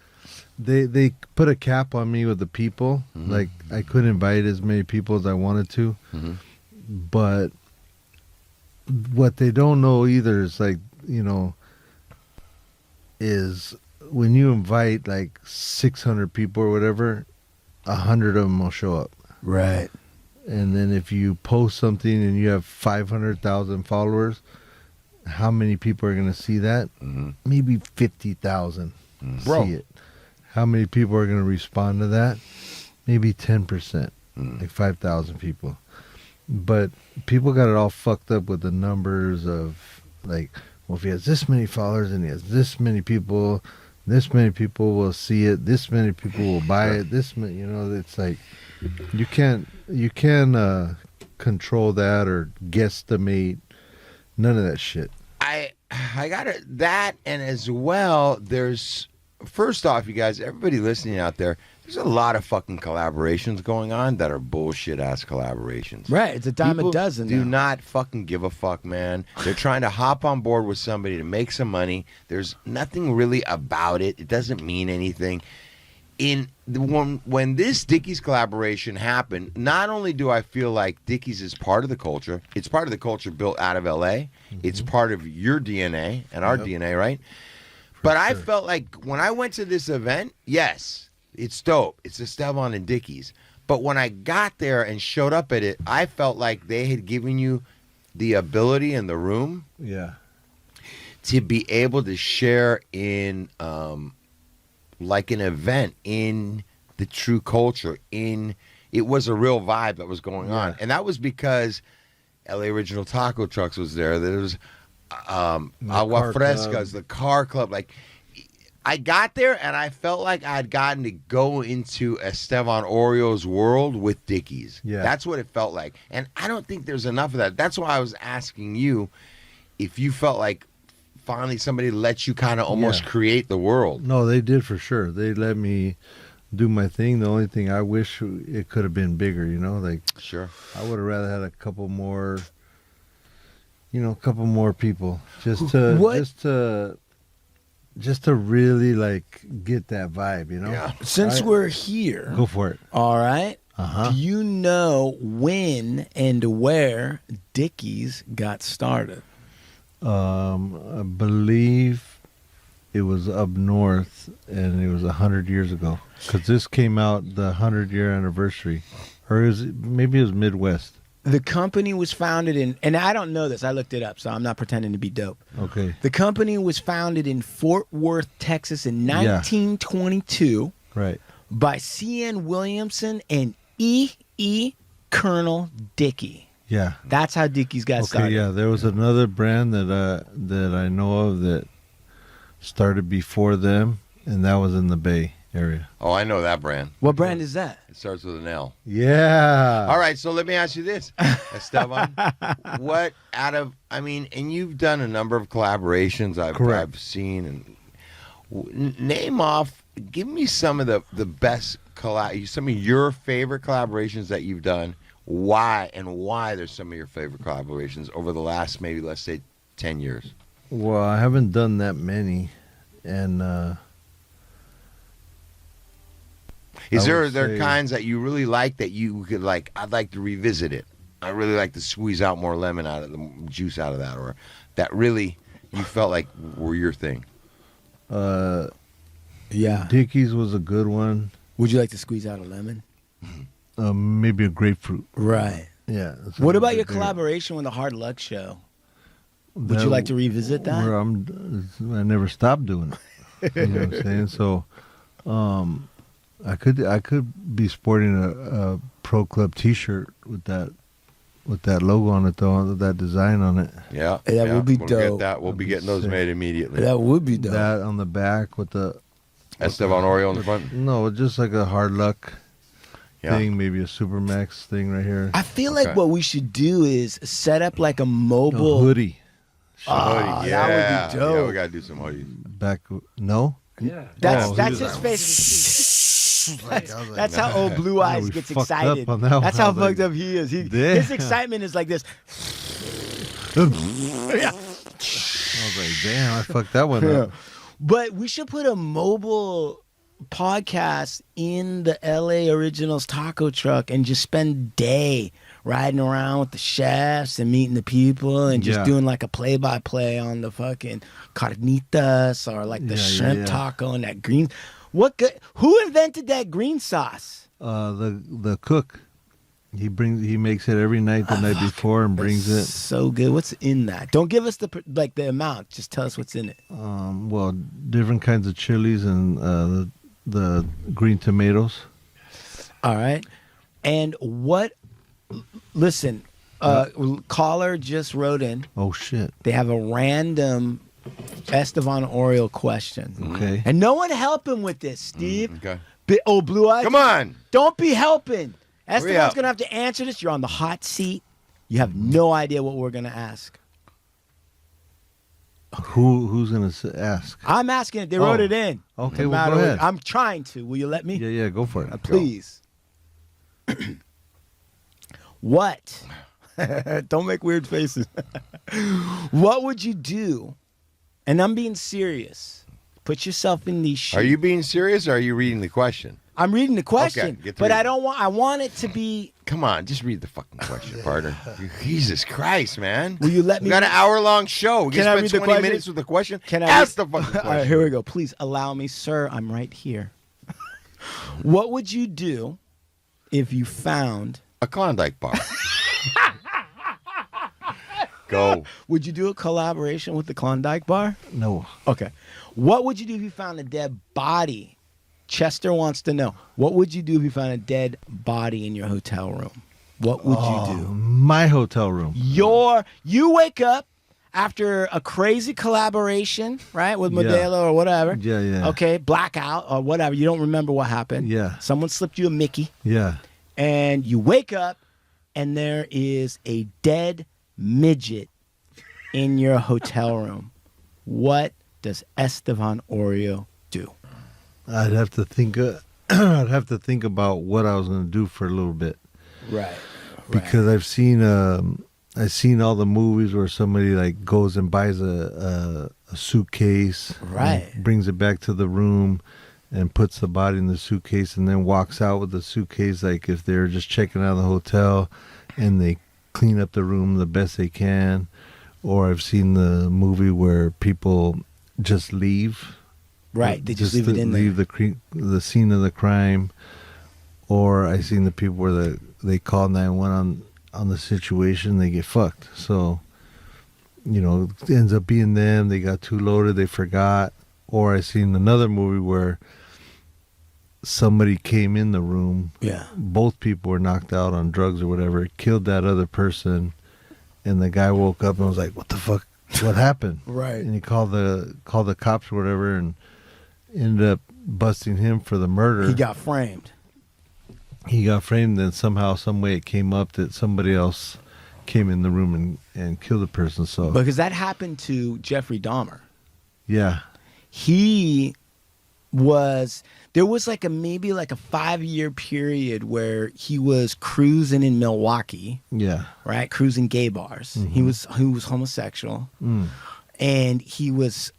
They put a cap on me with the people. Like I couldn't invite as many people as I wanted to. But what they don't know either is like, is when you invite like 600 people or whatever, 100 of them will show up. Right. And then if you post something and you have 500,000 followers, how many people are going to see that? Maybe 50,000 Bro. see it. How many people are going to respond to that? Maybe 10%, like 5,000 people. But people got it all fucked up with the numbers of like, well, if he has this many followers and he has this many people, this many people will see it, this many people will buy it, this many, it's like you can't control that or guesstimate, none of that shit. I got it, that, and as well, there's, first off, you guys, everybody listening out there, there's a lot of fucking collaborations going on that are bullshit ass collaborations. Right, it's a dime People a dozen. do now. not fucking give a fuck, man. They're trying to hop on board with somebody to make some money. There's nothing really about it. It doesn't mean anything. When this Dickies collaboration happened, not only do I feel like Dickies is part of the culture, it's part of the culture built out of LA. It's part of your DNA and our DNA, right? But I felt like when I went to this event, yes, it's dope. It's Estevan and Dickies. But when I got there and showed up at it, I felt like they had given you the ability in the room to be able to share in like an event in the true culture. It was a real vibe that was going on. And that was because LA Original Taco Trucks was there. There was Agua Frescas, the car club. Like, I got there and I felt like I'd gotten to go into Estevan Oriol's world with Dickies. Yeah. That's what it felt like. And I don't think there's enough of that. That's why I was asking you if you felt like finally somebody let you kind of almost create the world. No, they did for sure. They let me do my thing. The only thing I wish it could have been bigger, like Sure. I would have rather had a couple more people just to really like get that vibe, Yeah. Since we're here, Go for it. all right. Uh-huh. Do you know when and where Dickies got started? I believe it was up north, and it was 100 years ago. Because this came out the 100-year anniversary, or maybe it was Midwest. The company was founded in, and I don't know this, I looked it up, so I'm not pretending to be dope. Okay. The company was founded in Fort Worth, Texas in 1922 Right. by C.N. Williamson and E. Colonel Dickey. Yeah. That's how Dickies got Okay. started. Yeah. There was another brand that I know of that started before them, and that was in the Bay Area. Oh, I know that brand. What brand is that? It starts with an L. Yeah. All right, so let me ask you this, Esteban. What and you've done a number of collaborations I've seen, and name off, give me some of the best some of your favorite collaborations that you've done. Why there's some of your favorite collaborations over the last, maybe let's say 10 years. Well, I haven't done that many, and Is I there would say- kinds that you really like that you could like, I'd like to revisit it. I really like to squeeze out more lemon out of the juice out of that, or that really you felt like were your thing. Yeah. Dickies was a good one. Would you like to squeeze out a lemon? Maybe a grapefruit. Right. Yeah. What about your collaboration with the Hard Luck Show? Would you like to revisit that? Where I never stopped doing it. You know what I'm saying? So, I could be sporting a Pro Club T-shirt with that logo on it, though, that design on it. Yeah, That would be we'll dope. Get that. We'll be getting those made immediately. That would be dope. That on the back with the Estevan Oriol in the front. no, just like a Hard Luck thing, maybe a Supermax thing right here. I feel like what we should do is set up like a mobile hoodie. Hoodie, that would be dope. Yeah, we gotta do some hoodies. Back no. Yeah. That's Oh, that's he his was face. I was like, That's how old Blue Eyes we gets fucked excited. up on that That's one. how I was like, fucked up he is. damn. His excitement is like this. I was like, damn, I fucked that one up. But we should put a mobile podcast in the LA Originals taco truck and just spend a day riding around with the chefs and meeting the people and just doing like a play-by-play on the fucking carnitas or like the shrimp taco and that green. Who invented that green sauce? The cook. He makes it every night the night before and brings it. So good. What's in that? Don't give us the amount. Just tell us what's in it. Well, different kinds of chilies and the green tomatoes. All right. And listen, caller just wrote in. Oh shit. They have a random Estevan Oriol question. Okay. And no one help him with this, Steve. Okay. Blue Eyes. Come on. Don't be helping. Hurry Estevan's up. going to have to answer this. You're on the hot seat. You have no idea what we're going to ask. Who's gonna ask? I'm asking it. They wrote Oh. it in. Okay, No well, matter go what. ahead. I'm trying to. Will you let me? Yeah, go for it. Please. What? Don't make weird faces. What would you do? And I'm being serious. Put yourself in these shoes. Are you being serious or are you reading the question? I'm reading the question, get to but read I it. don't want. I want it to be. Come on, just read the fucking question, partner. Jesus Christ, man. Will you let me? We got an hour-long show. We Can I can read the spend 20 question? minutes with the question. Can I ask read- the fucking question? All right, here we go. Please allow me, sir. I'm right here. What would you do if you found? A Klondike bar. Go. Would you do a collaboration with the Klondike Bar? No. Okay. What would you do if you found a dead body? Chester wants to know. What would you do if you found a dead body in your hotel room? What would you do? My hotel room. You wake up after a crazy collaboration, right, with Yeah. Modelo or whatever. Yeah. Okay, blackout or whatever. You don't remember what happened. Yeah. Someone slipped you a Mickey, Yeah. and you wake up, and there is a dead midget in your hotel room. What does Estevan Oriol do? I'd have to think. I'd have to think about what I was going to do for a little bit Right. because I've seen all the movies where somebody like goes and buys a suitcase, Right. and brings it back to the room, and puts the body in the suitcase, and then walks out with the suitcase. Like if they're just checking out of the hotel, and they clean up the room the best they can. Or I've seen the movie where people just leave. Right. They just leave it in leave there. the scene of the crime. Or I've seen the people where they call 911 on the situation, they get fucked. So, it ends up being them. They got too loaded, they forgot. Or I've seen another movie where somebody came in the room. Yeah. Both people were knocked out on drugs or whatever, killed that other person, and the guy woke up and was like, "What the fuck? What happened?" Right. And he called the cops or whatever, and ended up busting him for the murder. He got framed. He got framed, and somehow, some way, it came up that somebody else came in the room and killed the person. So Because that happened to Jeffrey Dahmer. yeah, There was maybe a 5-year period where he was cruising in Milwaukee, yeah, right? Cruising gay bars. Mm-hmm. He was homosexual, and he was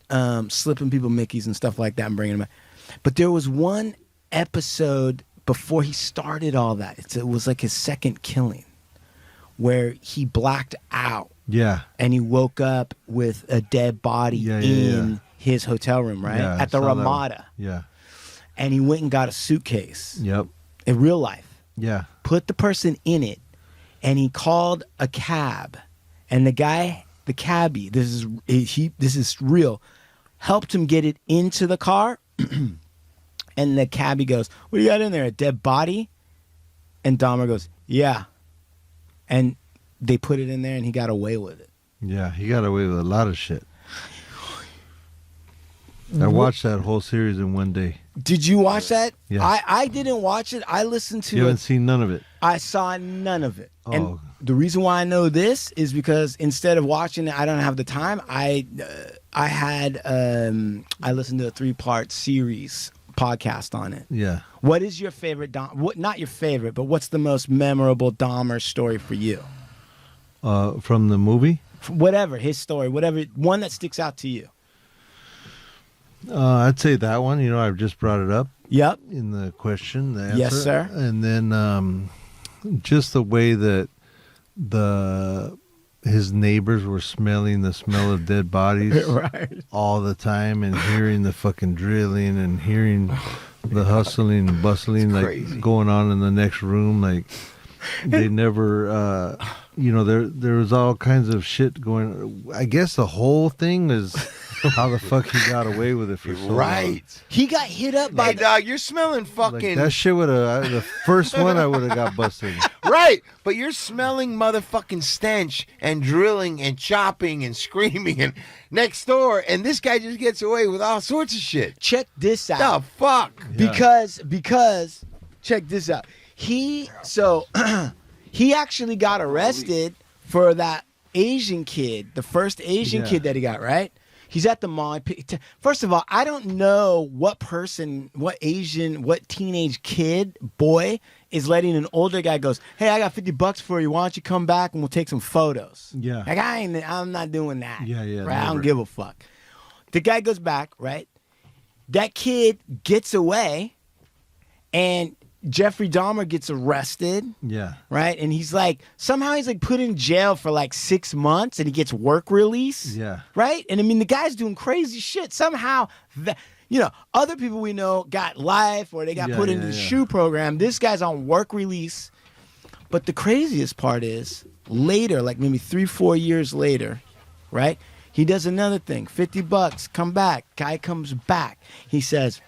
slipping people Mickeys and stuff like that and bringing them back. But there was one episode before he started all that. It was like his second killing, where he blacked out yeah, and he woke up with a dead body Yeah, in his hotel room, right? Yeah, I At the saw that one. Ramada. yeah, And he went and got a suitcase yep, in real life, yeah, put the person in it, and he called a cab. And the cabbie, this is real, helped him get it into the car. And the cabbie goes, "What do you got in there? A dead body?" And Dahmer goes, "Yeah." And they put it in there, and he got away with it. yeah. He got away with a lot of shit. I watched that whole series in one day. Did you watch that? Yeah. I didn't watch it. I listened to You it. haven't seen none of it. I saw none of it. And Oh. the reason why I know this is because instead of watching it, I don't have the time. I listened to a 3-part series podcast on it. Yeah. What is your favorite not your favorite, but what's the most memorable Dahmer story for you? From the movie? Whatever, his story, whatever, one that sticks out to you. I'd say that one. I've just brought it up Yep. in the question. The Yes, answer. sir. And then just the way that his neighbors were smelling the smell of dead bodies Right. all the time, and hearing the fucking drilling and hearing the hustling and bustling crazy. going on in the next room. Like they never, there was all kinds of shit going. I guess the whole thing is how the fuck he got away with it for so long. Right. He got hit up by Hey, dog, you're smelling Like, fucking... that shit would have, the first one I would have got busted. Right, but you're smelling motherfucking stench and drilling and chopping and screaming and next door, and this guy just gets away with all sorts of shit. check this out. The fuck? Because check this out. He actually got arrested for that Asian kid, the first Asian kid that he got, right? He's at the mall. First of all, I don't know what teenage kid, boy, is letting an older guy goes, hey, I got $50 for you. Why don't you come back and we'll take some photos? Yeah. Like, I'm not doing that. Yeah, Right? I don't never. give a fuck. The guy goes back, right? That kid gets away, and Jeffrey Dahmer gets arrested, Yeah. right? And somehow he's put in jail for 6 months, and he gets work release, Yeah. right? And I mean, the guy's doing crazy shit. Somehow, other people we know got life or they got put into the SHU program. This guy's on work release. But the craziest part is later, maybe 3-4 years later, right? He does another thing, $50, come back. Guy comes back. He says,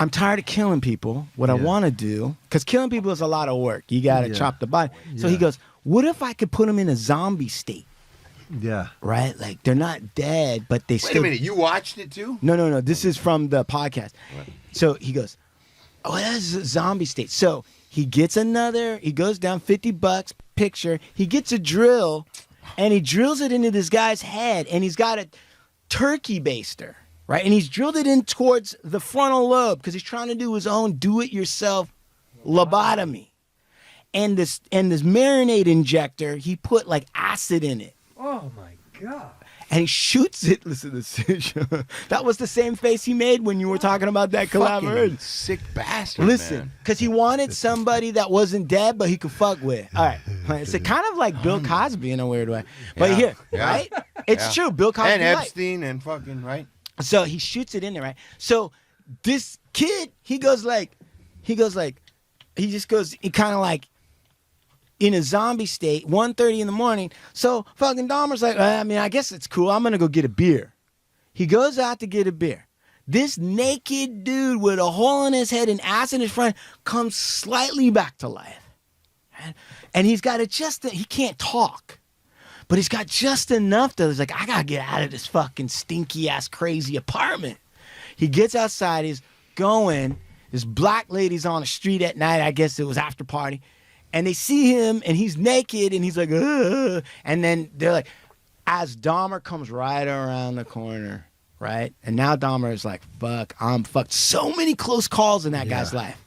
I'm tired of killing people. What I want to do, because killing people is a lot of work. You got to chop the body. So he goes, what if I could put them in a zombie state, Yeah. right? They're not dead, but they Wait still... a minute, you watched it too? No. This is from the podcast. So he goes, oh, that's a zombie state. So he goes down $50, picture. He gets a drill, and he drills it into this guy's head, and he's got a turkey baster. Right, and he's drilled it in towards the frontal lobe because he's trying to do his own do-it-yourself lobotomy. And this marinade injector, he put acid in it. Oh my God. And he shoots it. Listen to this. That was the same face he made when you were talking about that collaboration. Fucking sick bastard, Listen, man. because he wanted somebody that wasn't dead, but he could fuck with. All right. It's kind of like Bill Cosby in a weird way. But here, right? It's true. Bill Cosby. And light. Epstein and fucking, right? So he shoots it in there, right? So this kid, he just goes kind of in a zombie state, 1:30 in the morning. So fucking Dahmer's I guess it's cool. I'm going to go get a beer. He goes out to get a beer. This naked dude with a hole in his head and ass in his front comes slightly back to life. And he's got he can't talk. But he's got just enough that he's I got to get out of this fucking stinky-ass crazy apartment. He gets outside. He's going. This black lady's on the street at night. I guess it was after party. And they see him, and he's naked, and he's ugh. And then they're as Dahmer comes right around the corner, right? And now Dahmer is fuck, I'm fucked. So many close calls in that guy's life.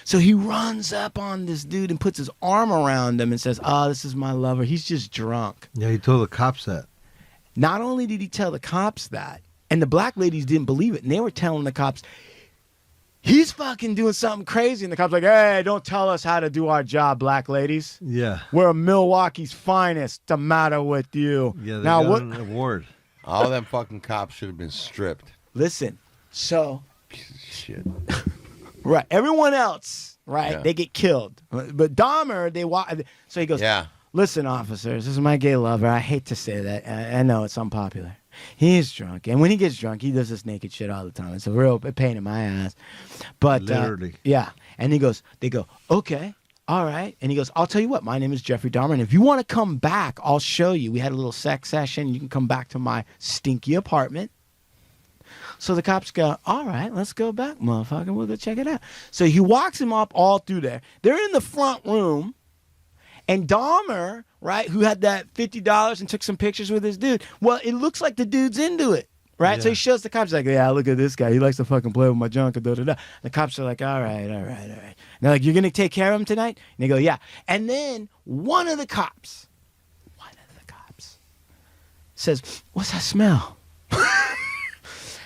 So he runs up on this dude and puts his arm around him and says, oh, this is my lover. He's just drunk. Yeah, he told the cops that. Not only did he tell the cops that, and the black ladies didn't believe it, and they were telling the cops, he's fucking doing something crazy. And the cops hey, don't tell us how to do our job, black ladies. Yeah. We're Milwaukee's finest. The matter with you? Yeah, they now got what? an award. All them fucking cops should have been stripped. Listen, so... Shit. Right. Everyone else, right? Yeah. They get killed. But Dahmer, so he goes, Yeah. listen, officers, this is my gay lover. I hate to say that. I know it's unpopular. He's drunk. And when he gets drunk, he does this naked shit all the time. It's a real pain in my ass. But Literally. yeah. And they go, okay, all right. And he goes, I'll tell you what, my name is Jeffrey Dahmer. And if you want to come back, I'll show you. We had a little sex session. You can come back to my stinky apartment. So the cops go, all right, let's go back, motherfucker. We'll go check it out. So he walks him up all through there. They're in the front room. And Dahmer, right, who had that $50 and took some pictures with his dude, well, it looks like the dude's into it, right? So he shows the cops, yeah, look at this guy. He likes to fucking play with my junk. Da-da-da. The cops are all right. And they're you're going to take care of him tonight? And they go, yeah. And then one of the cops says, what's that smell?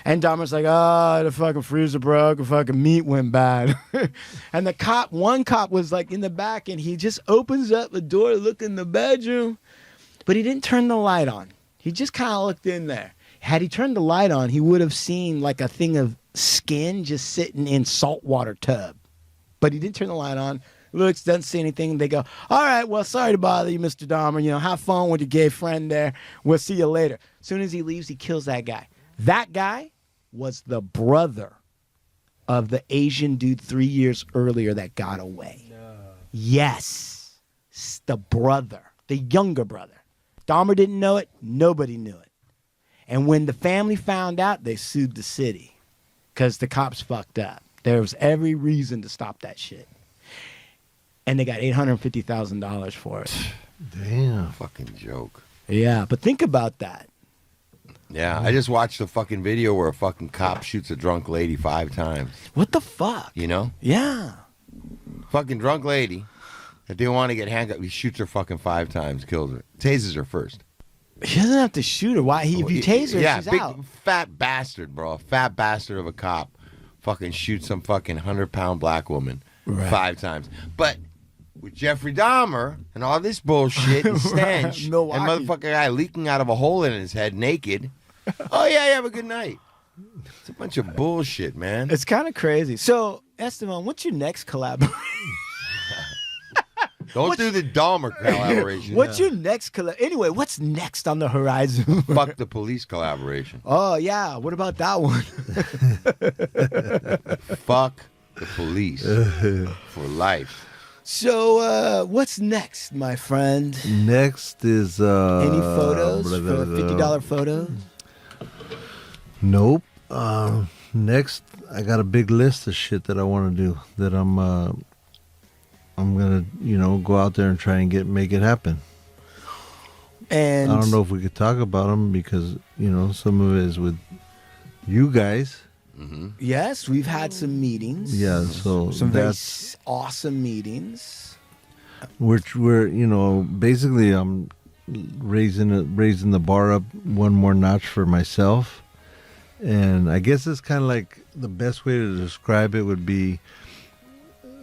And Dahmer's oh, the fucking freezer broke, the fucking meat went bad. And one cop was in the back, and he just opens up the door, look in the bedroom, but he didn't turn the light on. He just kind of looked in there. Had he turned the light on, he would have seen a thing of skin just sitting in saltwater tub. But he didn't turn the light on. looks, doesn't see anything. They go, all right, well, sorry to bother you, Mr. Dahmer. You know, have fun with your gay friend there. We'll see you later. As soon as he leaves, he kills that guy. That guy was the brother of the Asian dude 3 years earlier that got away. No. Yes. It's the brother, the younger brother. Dahmer didn't know it. Nobody knew it. And when the family found out, they sued the city because the cops fucked up. There was every reason to stop that shit. And they got $850,000 for it. Damn. Fucking joke. Yeah, but think about that. Yeah, I just watched a fucking video where a fucking cop shoots a drunk lady 5 times. What the fuck? You know? Yeah. Fucking drunk lady that didn't want to get handcuffed. He shoots her fucking 5 times, kills her. Tases her first. He doesn't have to shoot her. Why? If you tase her, she's big, out. Fat bastard, bro. A fat bastard of a cop fucking shoots some fucking 100-pound black woman 5 times. But with Jeffrey Dahmer and all this bullshit and stench and Milwaukee. motherfucking guy leaking out of a hole in his head naked. Oh, yeah, you have a good night. It's a bunch of bullshit, man. It's kind of crazy. So, Estevan, what's your next collaboration? Don't do the Dahmer collaboration. What's your next Anyway, what's next on the horizon? Fuck the police collaboration. Oh, yeah. What about that one? Fuck the police for life. So, what's next, my friend? Next is Any photos for $50 photos? Nope. Next, I got a big list of shit that I want to do. That I'm gonna, go out there and try and make it happen. And I don't know if we could talk about them because some of it is with you guys. Mm-hmm. Yes, we've had some meetings. Yeah, so some very that's awesome meetings. we're basically I'm raising the bar up one more notch for myself. And I guess it's kind of like the best way to describe it would be,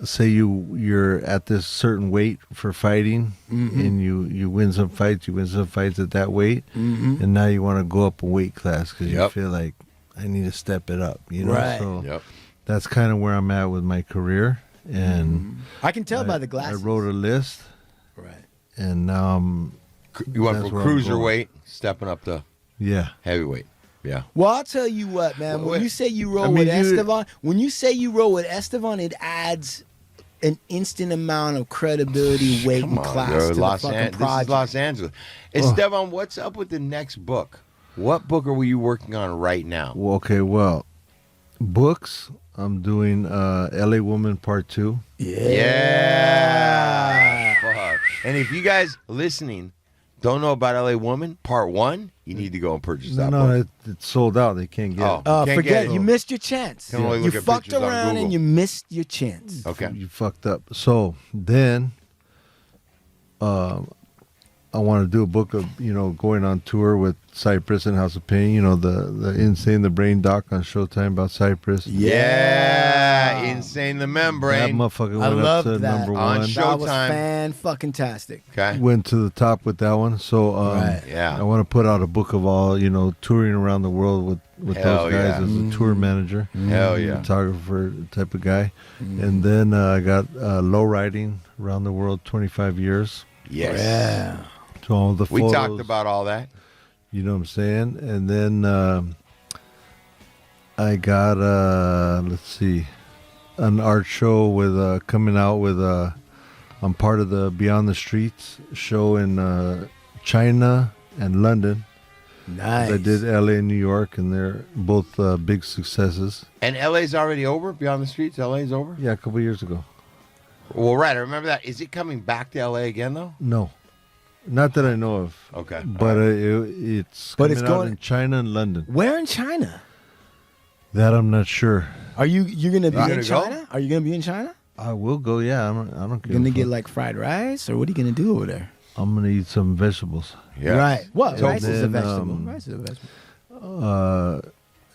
say you're at this certain weight for fighting, and you win some fights at that weight, and now you want to go up a weight class because you feel like I need to step it up, Right. So that's kind of where I'm at with my career, and I can tell by the glasses. I wrote a list, Right. and now You went that's from where I'm cruiserweight, stepping up to heavyweight. Yeah. Well, I'll tell you what, man. When you say you roll I mean, with Estevan, it adds an instant amount of credibility, weight, and class You're to the Los fucking This is project. Los Angeles. Estevan, what's up with the next book? What book are you working on right now? well, books. I'm doing LA Woman Part 2. Yeah. Fuck. And if you guys listening don't know about LA Woman Part 1, you need to go and purchase that book. It's sold out. They can't get it. Can't Forget get it. it. You missed your chance. Can only You look at fucked pictures on around Google. and you missed your chance. Okay. You fucked up. So then I want to do a book of, going on tour with Cypress and House of Pain, the Insane the Brain doc on Showtime about Cypress. Yeah. Insane the That Membrane. motherfucker I went up love to that. number On one. show- That was Showtime. fan-fucking-tastic. Okay. Went to the top with that one. So Right. Yeah. I want to put out a book of all, touring around the world with Hell those guys yeah. as a tour manager. Hell yeah. Photographer type of guy. And then I got low riding around the world 25 years. Yes. Yeah. So all the We photos, talked about all that. you know what I'm saying? And then I got let's see, an art show with coming out with I'm part of the Beyond the Streets show in China and London. Nice. I did LA and New York, and they're both big successes. And LA's already over? Beyond the Streets? LA's over? Yeah, a couple years ago. Well, right. I remember that. Is it coming back to LA again, though? No, not that I know of. Okay. But it's But coming it's out going- in China and London. Where in China? That I'm not sure. Are you're gonna be You in gonna go? China? Are you gonna be in China? I will go. Yeah, I don't care. You're gonna get like fried rice, or what are you gonna do over there? I'm gonna eat some vegetables. Yeah. Right. What? So Rice is a then, vegetable. Rice is a vegetable.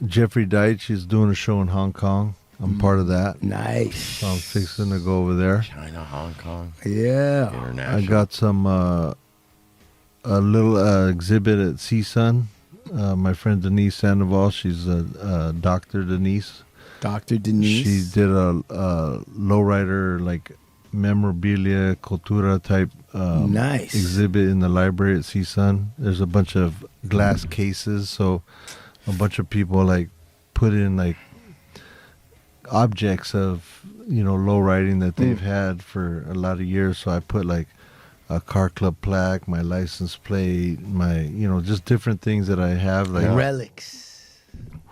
Jeffrey Deitch is doing a show in Hong Kong. I'm part of that. Nice. So I'm fixing to go over there. China, Hong Kong, Yeah. international. I got some a little exhibit at CSUN. My friend Denise Sandoval, she's a Dr. Denise. Dr. Denise. She did a lowrider like memorabilia, cultura type Nice. exhibit in the library at CSUN. There's a bunch of glass cases, so a bunch of people like put in like objects of low riding that they've had for a lot of years. So I put like a car club plaque, my license plate, my just different things that I have like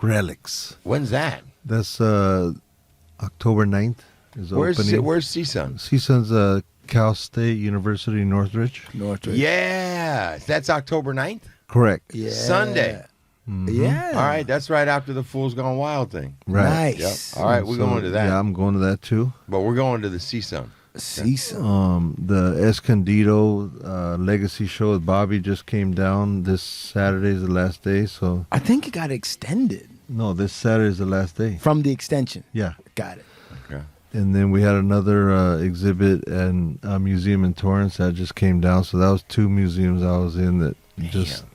relics. When's that? That's October 9th is the opening. Where's CSUN? CSUN's Cal State University Northridge. Yeah, that's October 9th? Correct. Yeah. Sunday. Yeah. All right, that's right after the Fools Gone Wild thing. Right. Nice. Yep. All right, we're going to that. Yeah, I'm going to that too. But we're going to the CSUN. The Escondido Legacy show with Bobby just came down. This Saturday is the last day, so I think it got extended no, this Saturday is the last day. from the extension. Yeah. Got it. Okay. And then we had another exhibit and a museum in Torrance that just came down. So that was 2 museums I was in that just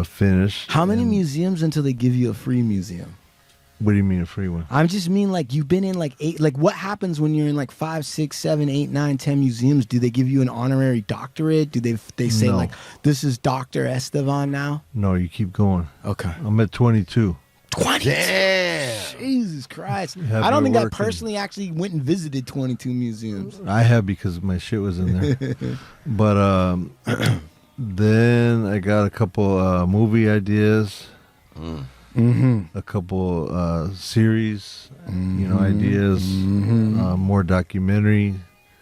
finished. How many And museums until they give you a free museum? What do you mean a free one? I just mean like you've been in like 8. Like what happens when you're in like 5, 6, 7, 8, 9, 10 museums? Do they give you an honorary doctorate? Do they say No. like this is Dr. Estevan now? No, you keep going. Okay. I'm at 22. 20. Damn. Jesus Christ. Have I don't you think I working? personally actually went and visited 22 museums. I have because my shit was in there. But then I got a couple movie ideas, a couple series, ideas, more documentary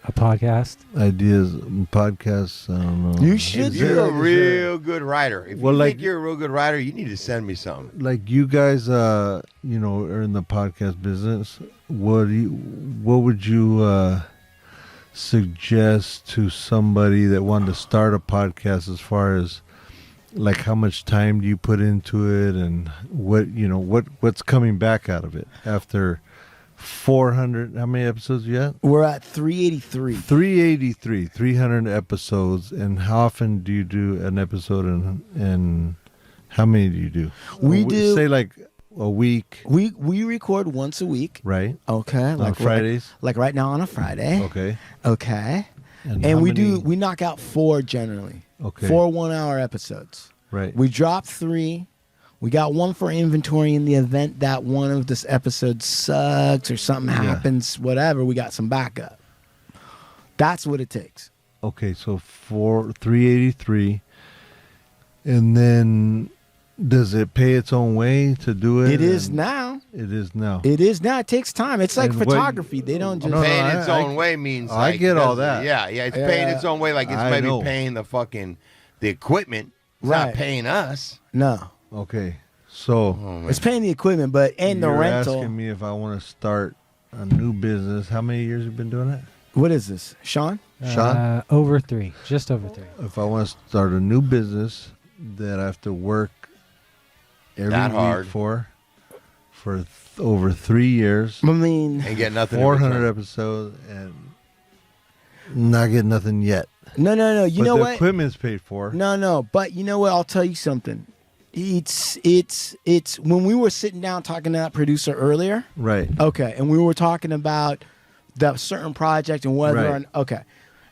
A podcast. ideas, podcasts. I don't know. You should If you're do a it. real good writer, if Well, you like- think you're a real good writer, you need to send me something. Like you guys, are in the podcast business. What would you suggest to somebody that wanted to start a podcast as far as like how much time do you put into it and what's coming back out of it after 400? How many episodes you got? We're at 383. 383, 300 episodes. And how often do you do an episode and how many do you do? We do- say like a week, We record once a week. right? Okay. On Fridays. Like right now on a Friday. Okay. Okay. And And how we many- knock out 4 generally. Okay. 4 1-hour episodes. Right. We dropped 3. We got 1 for inventory in the event that one of this episodes sucks or something Yeah. happens, whatever. We got some backup. That's what it takes. Okay, so 383, and then does it pay its own way to do it? It is And now. It is now. It is now. It takes time. It's like And what- photography. They don't just. No, Paying I- its I- own way means I like, get all doesn't- that. Yeah, it's Yeah. paying its own way. Like it's I maybe know. paying the equipment. It's Right. not paying us. No. Okay, so Oh, man. It's paying the equipment, but and the you're rental. asking me if I want to start a new business. How many years have you been doing it? What is this, Sean? Sean? Over 3. Just over 3. If I want to start a new business that I have to work every That week hard. for over 3 years, I mean, Ain't get nothing. in 400 return. episodes, and not get nothing yet. no. You But know the what? equipment's paid for. No. But you know what? I'll tell you something. It's when we were sitting down talking to that producer earlier. Right. Okay, and we were talking about the certain project and whether Right. okay.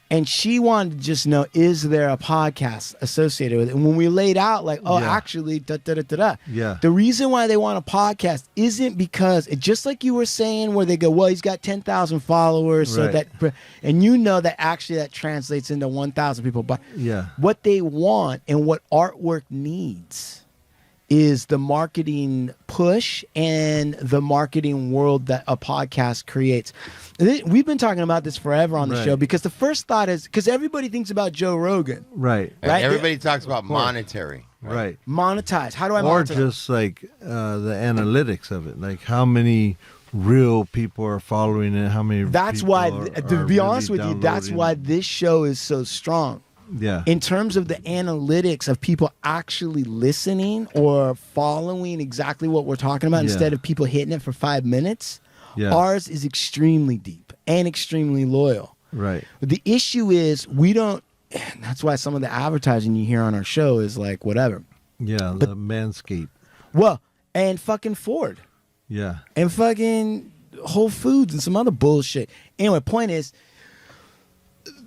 And she wanted to just know, is there a podcast associated with it? And when we laid out, like, oh, Yeah. actually, da. Yeah. The reason why they want a podcast isn't because, just like you were saying, where they go, well, he's got 10,000 followers, so Right. that, and you know that actually that translates into 1,000 people. But Yeah. what they want and what artwork needs is the marketing push and the marketing world that a podcast creates. We've been talking about this forever on the Right. show because the first thought is, because everybody thinks about Joe Rogan, Right. And Right. everybody talks about monetary. Right. monetize. How do I Or monetize? just like the analytics of it, like how many real people are following it, how many. That's people why, are to be really honest with you, that's downloading why it. this show is so strong. Yeah. In terms of the analytics of people actually listening or following exactly what we're talking about Yeah. instead of people hitting it for 5 minutes, Yeah. ours is extremely deep and extremely loyal. Right. But the issue is we don't, that's why some of the advertising you hear on our show is like whatever. Yeah. The Manscaped. Well, and fucking Ford Yeah. and fucking Whole Foods and some other bullshit. Anyway, point is,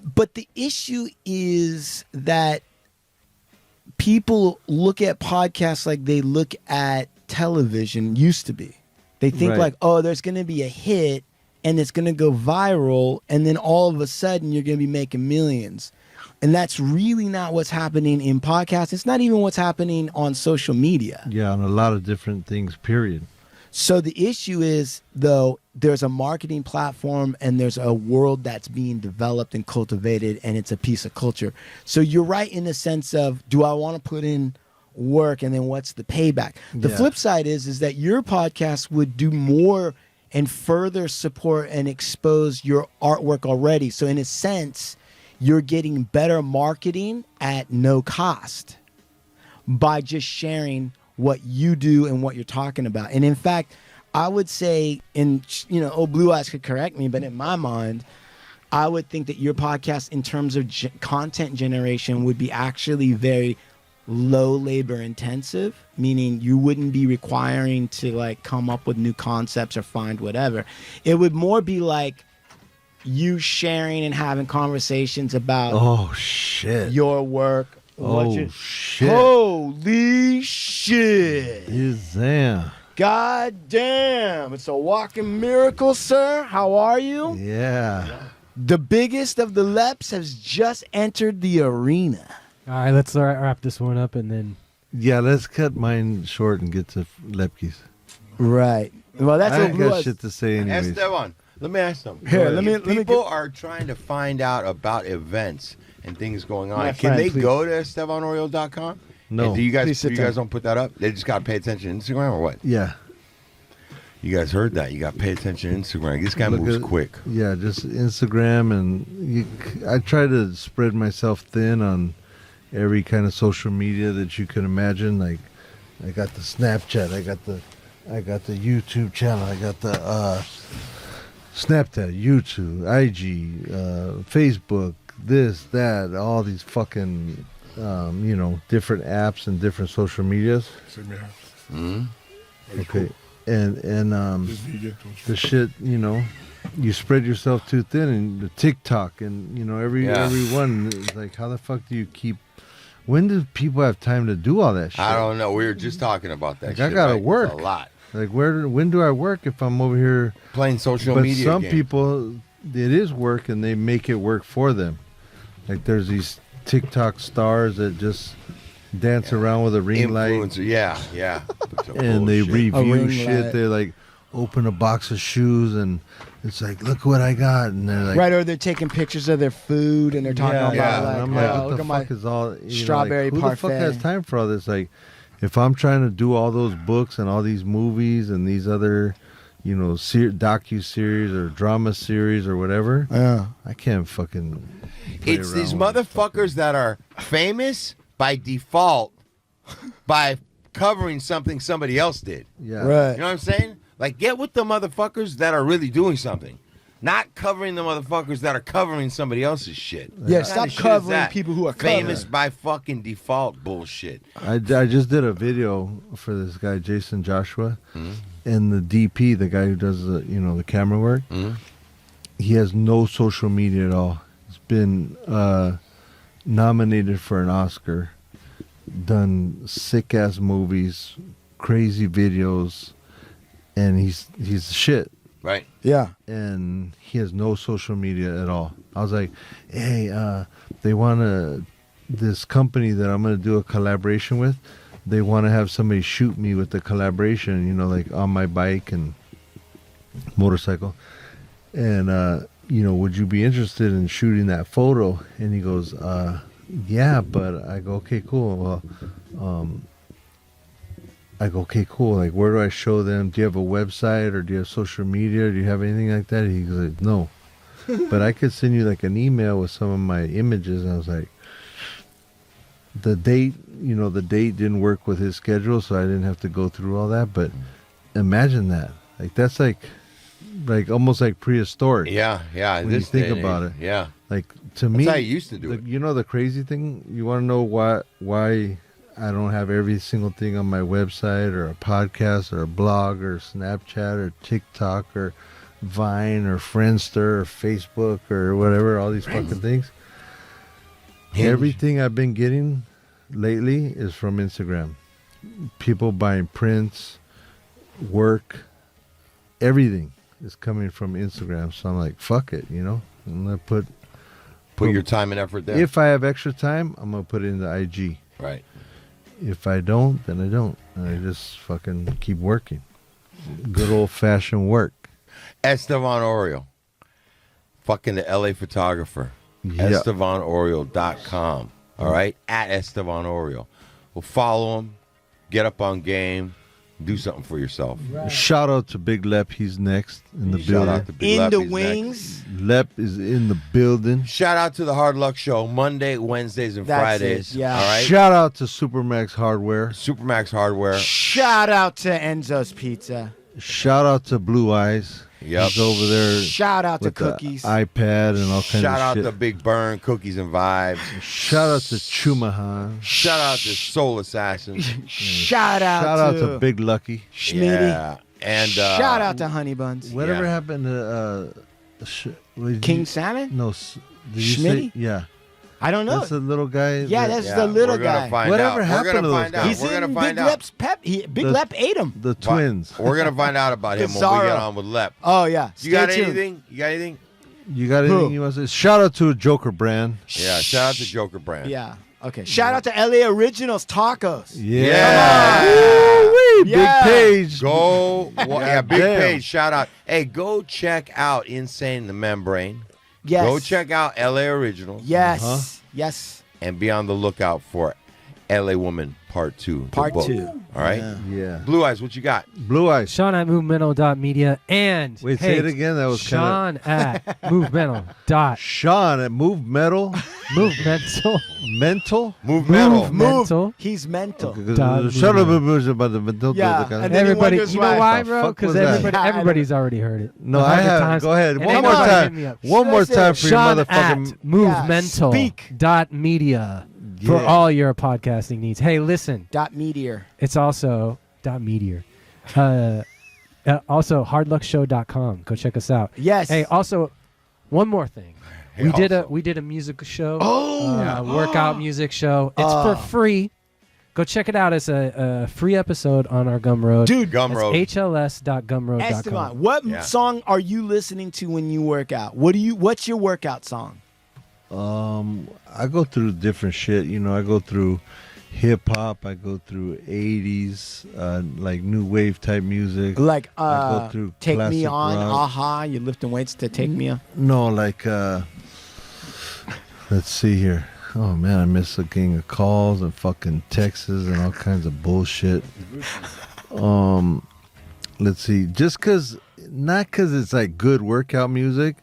But the issue is that people look at podcasts like they look at television used to be. They think Right. like, oh, there's going to be a hit and it's going to go viral, and then all of a sudden you're going to be making millions. And that's really not what's happening in podcasts. It's not even what's happening on social media. Yeah, on a lot of different things, period. So the issue is, though, there's a marketing platform and there's a world that's being developed and cultivated, and it's a piece of culture. So you're right in the sense of, do I want to put in work, and then what's the payback? The Yeah. flip side is that your podcast would do more and further support and expose your artwork already. So in a sense, you're getting better marketing at no cost by just sharing what you do and what you're talking about. And in fact, I would say, Blue Eyes could correct me, but in my mind, I would think that your podcast in terms of content generation would be actually very low labor intensive, meaning you wouldn't be requiring to like come up with new concepts or find whatever. It would more be like you sharing and having conversations about Oh shit! your work. Oh shit! Holy shit! Damn. God damn! It's a walking miracle, sir. How are you? Yeah. The biggest of the Leps has just entered the arena. All right, let's wrap this one up and then. Yeah, let's cut mine short and get to Lepke's. Right. Well, that's I what ain't Blue got Eyes. shit to say anyways. Esteban, let me ask something. Here, let me- If let me people get- are trying to find out about events and things going on. My Can friend, they please. go to EstevanOriol.com? No. And do you guys Please sit down. don't put that up? They just got to pay attention to Instagram or what? Yeah. You guys heard that. You got to pay attention to Instagram. This guy Look moves at- quick. Yeah, just Instagram, and I try to spread myself thin on every kind of social media that you can imagine. Like, I got the Snapchat, I got the YouTube channel, I got the Snapchat, YouTube, IG, Facebook, this, that, all these fucking different apps and different social medias. Okay, and the shit, you spread yourself too thin, and the TikTok, and every one is like, how the fuck do you keep? When do people have time to do all that shit? I don't know. We were just talking about that Like, shit. I gotta right? work. It's a lot. Like, when do I work if I'm over here? Playing social But media some game. people, it is work, and they make it work for them. Like, there's these TikTok stars that just dance around with a ring light, Influencer. Yeah. and they Bullshit. A review ring shit. light. They like open a box of shoes, and it's like, look what I got, and they're like, Right, or they're taking pictures of their food and they're talking about yeah. like, And I'm oh, like, look what at the my fuck is all strawberry like, who the fuck parfait. has time for all this? Like, if I'm trying to do all those books and all these movies and these other, docu series or drama series or whatever, Yeah. I can't fucking. play It's these around with this motherfuckers that are famous by default by covering something somebody else did. Yeah. Right. You know what I'm saying? Like, get with the motherfuckers that are really doing something. Not covering the motherfuckers that are covering somebody else's shit. Yeah, What stop kind of shit is covering that? people who are famous covering. by fucking default bullshit. I just did a video for this guy Jason Joshua, Mm-hmm. and the DP, the guy who does the camera work. Mhm. He has no social media at all. He's been nominated for an Oscar, done sick ass movies, crazy videos, and he's shit. Right? Yeah. And he has no social media at all. I was like, hey, they want this company that I'm going to do a collaboration with, they want to have somebody shoot me with the collaboration, like on my bike and motorcycle. And, would you be interested in shooting that photo? And he goes, yeah, but I go, okay, cool. Well, like, where do I show them? Do you have a website, or do you have social media, or do you have anything like that? He goes, like, no. But I could send you like an email with some of my images. And I was like, the date didn't work with his schedule, so I didn't have to go through all that. But imagine that. Like, that's like almost like prehistoric. Yeah. When you This think day and about age. it. Yeah. Like, to me, That's how you used to do it. the crazy thing, you want to know why I don't have every single thing on my website or a podcast or a blog or Snapchat or TikTok or Vine or Friendster or Facebook or whatever, all these fucking things. Everything I've been getting lately is from Instagram. People buying prints, work, everything is coming from Instagram. So I'm like, fuck it, you know. I'm gonna put your time and effort there. If I have extra time, I'm gonna put it in the IG. Right. If I don't, then I don't. And I just fucking keep working. Good old fashioned work. Estevan Oriol. Fucking the LA photographer. Yeah. EstevanOriol.com. All right? At Estevan Oriol. Well, follow him. Get up on game. Do something for yourself. Shout out to Big Lep. He's next in the Shout building. out to Big In Lepke, the he's wings. Lep is in the building. Shout out to the Hard Luck Show. Monday, Wednesdays, and That's Fridays. it, yeah. All right? Shout out to Supermax Hardware. Supermax Hardware. Shout out to Enzo's Pizza. Shout out to Blue Eyes. Yep. He's over there Shout out to with the Cookies. iPad and all kinds Shout of out shit. to Big Burn, Cookies and Vibes. Shout out to Chumahan. Shout out to Soul Assassin. Shout out Shout out to Big Lucky. Schmitty. Yeah. And Shout out to Honey Buns. Whatever Yeah. happened to King Salmon? No, did you say? Schmitty? Yeah, I don't know. that's the little guy. Yeah, that- that's the little we're gonna guy. Find Whatever out. happened We're gonna to those find out. guys? He's We're in gonna Big find out. Lep's pep. Big The- Lep ate him. the twins. We're gonna find out about him when we Bizarro. get on with Lep. Oh yeah. You got Stay tuned. anything? You got anything? You got Who? anything you want to say? Shout out to a Joker brand. Yeah. Shout out to Joker Brand. Yeah. Okay. Shout out to LA Originals Tacos. Yeah. Woo, Big yeah. page. Go. Yeah. Big damn. page. Shout out. Hey, go check out Insane the Membrane. Yes. Go check out LA Originals. Yes. Uh-huh. Yes. And be on the lookout for LA Woman Part 2. the Part book. 2. All right. Yeah. Blue Eyes, what you got? Blue Eyes. Sean at movemental.media and Wait, hey, say it again. That was kind Sean at movemental dot of Sean at Move Metal. movemental Mental. Move Metal. Mental. He's mental. Dot Shut up media. about the mental. Yeah, and then he Everybody, wonders you know why. why, The bro? fuck Because was that? everybody's already heard it. No, 100 I haven't. times. Go ahead. And One ain't more nobody time. hit me up. One more Listen, time for your Sean motherfucking. at movemental speak. dot media for Yeah. all your podcasting needs. Hey, listen, Dot meteor. it's also dot meteor. Also hardluckshow.com. Go check us out. Yes. Hey, also one more thing. Hey, We did a music show. Oh. Workout music show. It's for free. Go check it out. It's a free episode on our Gumroad. Dude, Gumroad. HLS.gumroad.com. Esteban, what Yeah. song are you listening to when you work out? What's your workout song? I go through different shit. You know, I go through hip hop. I go through 80s, like new wave type music. Like I go through Take Me classic On, rock. Aha, you're lifting weights to Take Me On. No, like let's see here. Oh man, I miss a gang of calls and fucking texts and all kinds of bullshit. Let's see. Not cause it's like good workout music,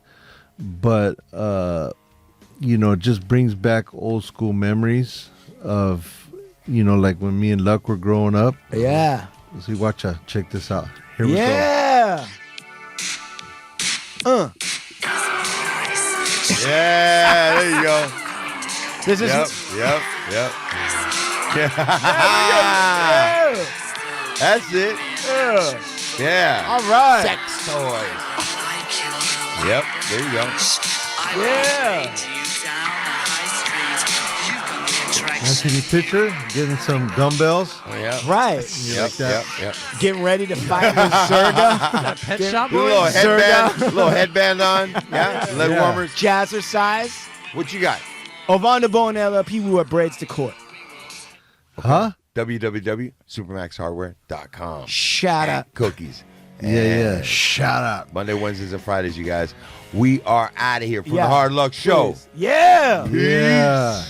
but you know, it just brings back old school memories of, you know, like when me and Luck were growing up. Yeah. See, watch out. Check this out. Here we go. Yeah. Yeah, there you go. This is Yep. That's it. Yeah. all right. Sex toys. Yep, there you go. Yeah. Can you picture getting some dumbbells? Oh, yeah. Right. Yep, yep, yep. Getting ready to fight with Zerga. Pet shop Do a boy? little headband, Zerga. little headband on. Yeah, leg Yeah. warmers. Jazzercise. What you got? Ovanda Bone LLP, we wear braids to court. Huh? www.supermaxhardware.com. Shout out. Cookies. Yeah. Shout out. Monday, Wednesdays, and Fridays, you guys. We are out of here from Yeah. the Hard Luck Show. Yeah. Yeah.